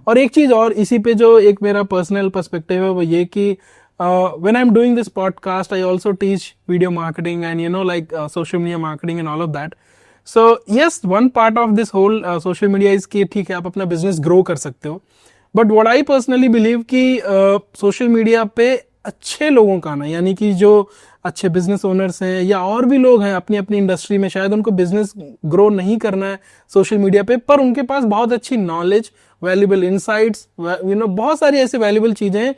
और एक चीज और इसी पे जो एक मेरा पर्सनल पर्सपेक्टिव है वो ये कि when I'm doing this podcast, I also teach video marketing and like social media marketing and all of that. So yes, one part of this whole social media is कि ठीक है आप अपना business grow कर सकते हो, but what I personally believe कि social media पे अच्छे लोगों का ना, यानी कि जो अच्छे बिजनेस ओनर्स हैं या और भी लोग हैं अपनी अपनी इंडस्ट्री में, शायद उनको बिजनेस ग्रो नहीं करना है सोशल मीडिया पे, पर उनके पास बहुत अच्छी नॉलेज, वैल्यूबल इनसाइट्स, बहुत सारी ऐसी वैल्यूबल चीजें हैं,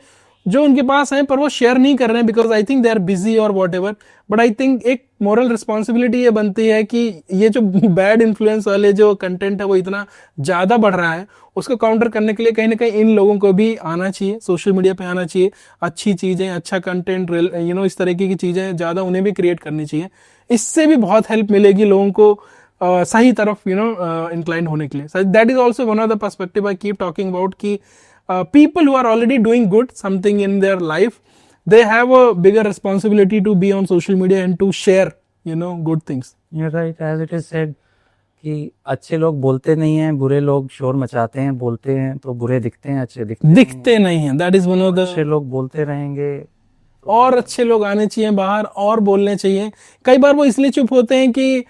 जो उनके पास हैं पर वो शेयर नहीं कर रहे हैं because I think they are busy और whatever, but I think एक मोरल रिस्पॉन्सिबिलिटी ये बनती है कि ये जो बैड इन्फ्लुएंस वाले जो कंटेंट है वो इतना ज़्यादा बढ़ रहा है, उसको काउंटर करने के लिए कहीं ना कहीं इन लोगों को भी आना चाहिए, सोशल मीडिया पे आना चाहिए, अच्छी चीज़ें, अच्छा कंटेंट, इस तरीके की चीज़ें ज़्यादा उन्हें भी क्रिएट करनी चाहिए। इससे भी बहुत हेल्प मिलेगी लोगों को सही तरफ इंक्लाइन होने के लिए। That is also one of the perspective I keep talking about कि people who are already doing good something in their life, they have a bigger responsibility to be on social media and to share good things. You're right, as it is said कि अच्छे लोग बोलते नहीं हैं, बुरे लोग शोर मचाते हैं, बोलते हैं तो बुरे दिखते हैं, अच्छे दिखते नहीं हैं। That is one of the, अच्छे लोग बोलते रहेंगे और अच्छे लोग आने चाहिए बाहर और बोलने चाहिए। कई बार वो इसलिए चुप होते हैं कि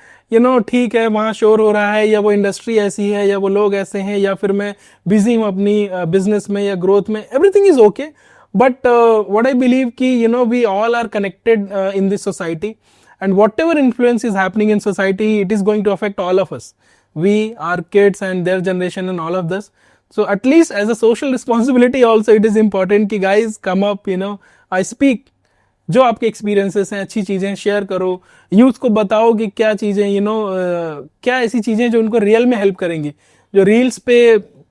ठीक है वहाँ शोर हो रहा है, या वो इंडस्ट्री ऐसी है, या वो लोग ऐसे हैं, या फिर मैं बिजी हूँ अपनी बिजनेस में या ग्रोथ में, everything is okay, but what I believe कि we all are connected in this society, and whatever influence is happening in society, it is going to affect all of us, we, our kids and their generation and all of this. So at least as a social responsibility also it is important कि guys come up, I speak, जो आपके experiences हैं, अच्छी चीजें share करो, youth को बताओ कि क्या चीजें क्या ऐसी चीजें जो उनको रियल में हेल्प करेंगी। जो रील्स पे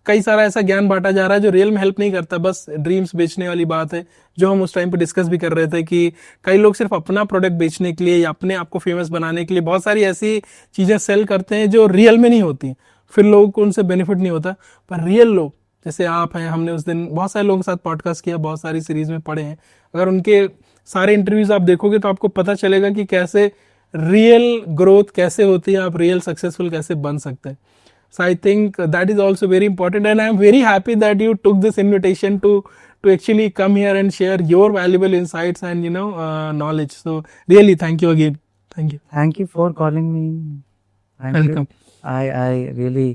कई सारा ऐसा ज्ञान बांटा जा रहा है जो रियल में हेल्प नहीं करता, बस ड्रीम्स बेचने वाली बात है, जो हम उस टाइम पे डिस्कस भी कर रहे थे कि कई लोग सिर्फ अपना प्रोडक्ट बेचने के लिए या अपने आप को फेमस बनाने के लिए बहुत सारी ऐसी चीजें सेल करते हैं जो रियल में नहीं होती, फिर लोगों को उनसे बेनिफिट नहीं होता। पर रियल लोग जैसे आप हैं, हमने उस दिन बहुत सारे लोगों के साथ पॉडकास्ट किया, बहुत सारी सीरीज में पढ़े हैं, अगर उनके सारे इंटरव्यूज आप देखोगे तो आपको पता चलेगा कि कैसे रियल ग्रोथ कैसे होती है, आप रियल सक्सेसफुल कैसे बन सकते हैं। So I think that is also very important, and I am very happy that you took this invitation to actually come here and share your valuable insights and knowledge. So really, thank you again. Thank you. Thank you for calling me. Welcome. I really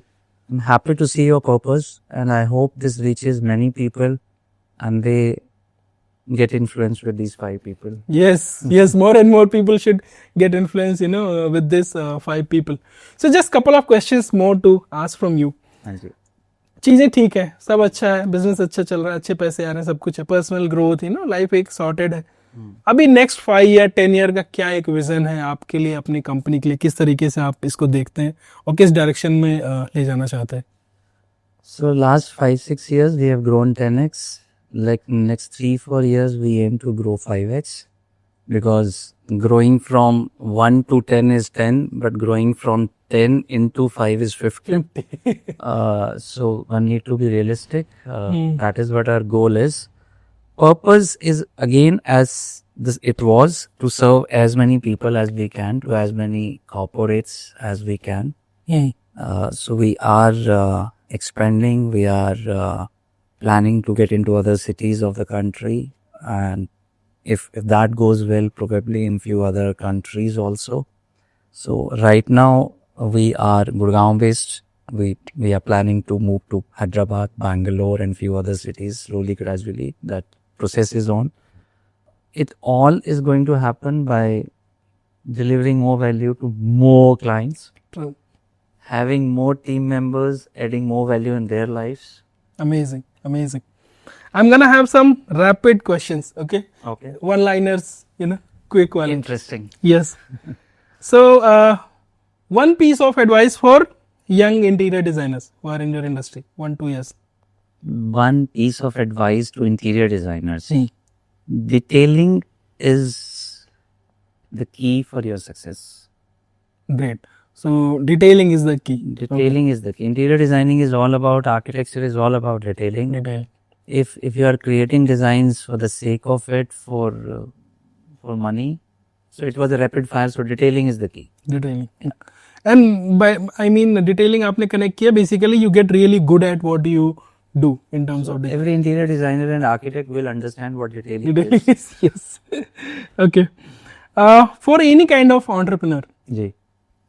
am happy to see your purpose, and I hope this reaches many people and they get influenced with these 5 people. Yes, more and more people should get influenced, with this 5 people. So just couple of questions more to ask from you. हाँ जी। चीजें ठीक है, सब अच्छा है, business अच्छा चल रहा है, अच्छे पैसे आ रहे हैं, सब कुछ है, पर्सनल ग्रोथ, लाइफ एक सॉर्टेड है। अभी नेक्स्ट 5 या 10 ईयर का क्या एक विजन है आपके लिए, अपनी कंपनी के लिए, किस तरीके से आप इसको देखते हैं और किस डायरेक्शन में ले जाना चाहते हैं? So last 5-6 years we have grown 10x. Like next 3-4 years we aim to grow 5x, because growing from 1 to 10 is 10, but growing from 10 into 5 is 50. So one need to be realistic. That is what our goal is. Purpose is again as this it was, to serve as many people as we can, to as many corporates as we can. So we are expanding. We are planning to get into other cities of the country, and if that goes well, probably in few other countries also. So right now we are Gurgaon based. We are planning to move to Hyderabad, Bangalore and few other cities slowly, gradually. That process is on. It all is going to happen by delivering more value to more clients, True. having more team members, adding more value in their lives. Amazing. I'm gonna have some rapid questions, okay? Okay. One-liners, quick one. Interesting. Yes. So, one piece of advice for young interior designers who are in your industry, 1-2 years. One piece of advice to interior designers. Detailing is the key for your success. Great. So detailing is the key. Detailing is the key. Interior designing is all about, architecture is all about detailing. Detail. If you are creating designs for the sake of it, for money, so it was a rapid fire. So detailing is the key. Detailing. And detailing आपने connect किया, basically you get really good at what you do in terms of Every interior designer and architect will understand what detailing is. Yes. Okay. For any kind of entrepreneur, ji,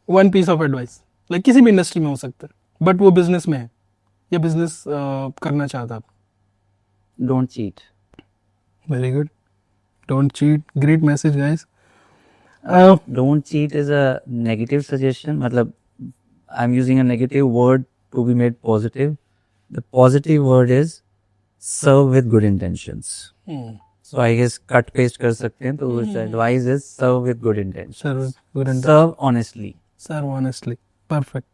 one piece of advice, like किसी भी industry में हो सकता है, but वो business में है या बिजनेस करना चाहता है। don't cheat. Very good. Don't cheat. Great message, guys. Don't cheat is a negative suggestion. मतलब I'm using a negative word to be made positive. The positive word is serve with good intentions. Hmm. So I guess cut paste कर सकते हैं, तो which advice is serve with good intentions. Serve good and Serve honestly. serve honestly. Perfect.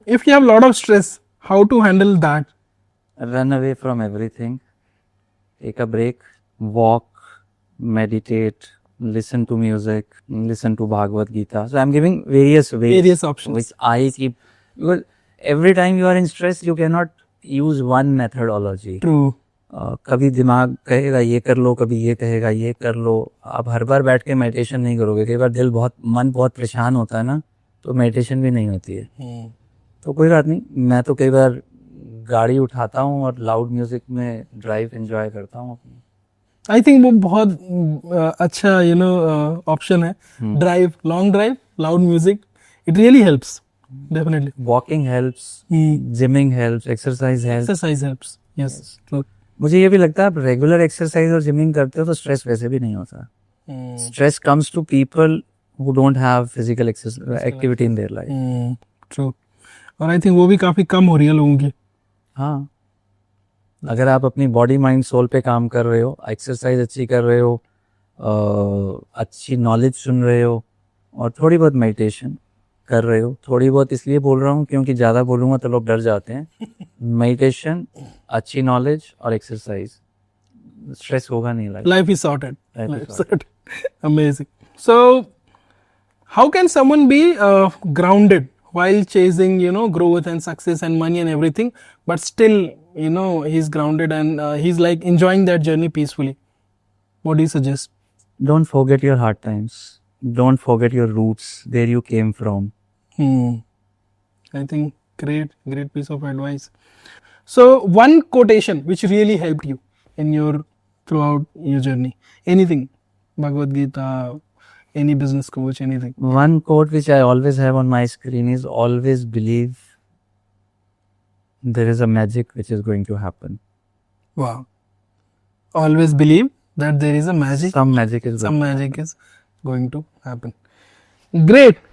If you have a lot of stress, how to handle that? Run away from everything. Take a break. Walk. Meditate. Listen to music. Listen to Bhagavad Gita. So I'm giving various ways. Various options. Which I keep. Because every time you are in stress, you cannot use one methodology. True. कभी दिमाग कहेगा ये कर लो, कभी ये कहेगा ये कर लो. आप हर बार बैठ के मेडिटेशन नहीं करोगे. कई बार मन बहुत परेशान होता है ना, तो मेडिटेशन भी नहीं होती है. तो कोई बात नहीं, मैं तो कई बार गाड़ी उठाता हूँ और लाउड म्यूजिक में ड्राइव एंजॉय करता हूँ. आई थिंक वो बहुत अच्छा ऑप्शन है. Drive, long drive, loud music, it really helps. Definitely. Walking helps, gymming helps, exercise helps. Exercise helps. Yes. मुझे ये भी लगता है आप रेगुलर एक्सरसाइज और जिमिंग करते हो तो स्ट्रेस वैसे भी नहीं होता. Stress comes to people who don't have physical activity in their life. True. और आई थिंक वो भी काफी कम हो रही है लोगों की. हाँ, अगर आप अपनी बॉडी माइंड सोल पे काम कर रहे हो, एक्सरसाइज अच्छी कर रहे हो, अच्छी नॉलेज सुन रहे हो और थोड़ी बहुत मेडिटेशन कर रहे हो. थोड़ी बहुत इसलिए बोल रहा हूँ क्योंकि ज़्यादा बोलूँगा तो लोग डर जाते हैं. मेडिटेशन, अच्छी नॉलेज और एक्सरसाइज, स्ट्रेस होगा नहीं. Life is sorted. Amazing. So how can someone be grounded while chasing growth and success and money and everything, but still he's grounded and he's like enjoying that journey peacefully? What do you suggest? Don't forget your hard times. Don't forget your roots, where you came from. I think great piece of advice. So one quotation which really helped you in throughout your journey, anything, Bhagavad Gita, any business coach, anything. One quote which I always have on my screen is always believe there is a magic which is going to happen. Wow. Always believe that there is a magic. Some magic is going to happen. Great.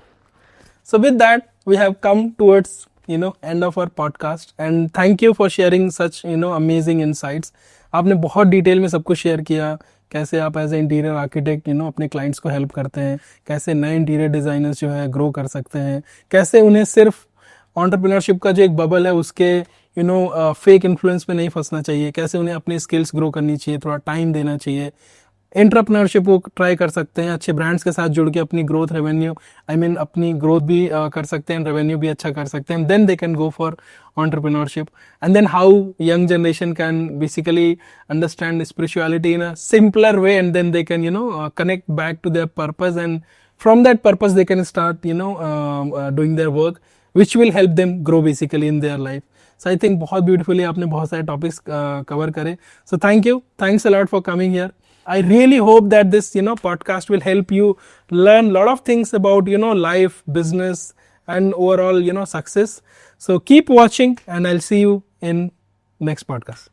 So with that, we have come towards end of our podcast, and thank you for sharing such amazing insights. आपने बहुत detail में सब कुछ share किया. कैसे आप as a interior architect अपने clients को हेल्प करते हैं, कैसे नए इंटीरियर डिजाइनर्स जो है ग्रो कर सकते हैं, कैसे उन्हें सिर्फ एंटरप्रेन्योरशिप का जो एक बबल है उसके फेक इन्फ्लुएंस में नहीं फंसना चाहिए, कैसे उन्हें अपनी स्किल्स ग्रो करनी चाहिए, थोड़ा टाइम देना चाहिए. एंटरप्रेन्योरशिप वो ट्राई कर सकते हैं, अच्छे ब्रांड्स के साथ जुड़ के अपनी ग्रोथ रेवेन्यू अपनी ग्रोथ भी कर सकते हैं, रेवेन्यू भी अच्छा कर सकते हैं. Then they can go for entrepreneurship. And then how young generation can basically understand spirituality in a simpler way, and then they can connect back to their purpose, and from that purpose they can start doing their work which will help them grow basically in their life. So I think बहुत beautifully आपने बहुत सारे topics cover करे. So thanks a lot for coming here. I really hope that this podcast will help you learn a lot of things about life, business and overall success. So keep watching, and I'll see you in next podcast.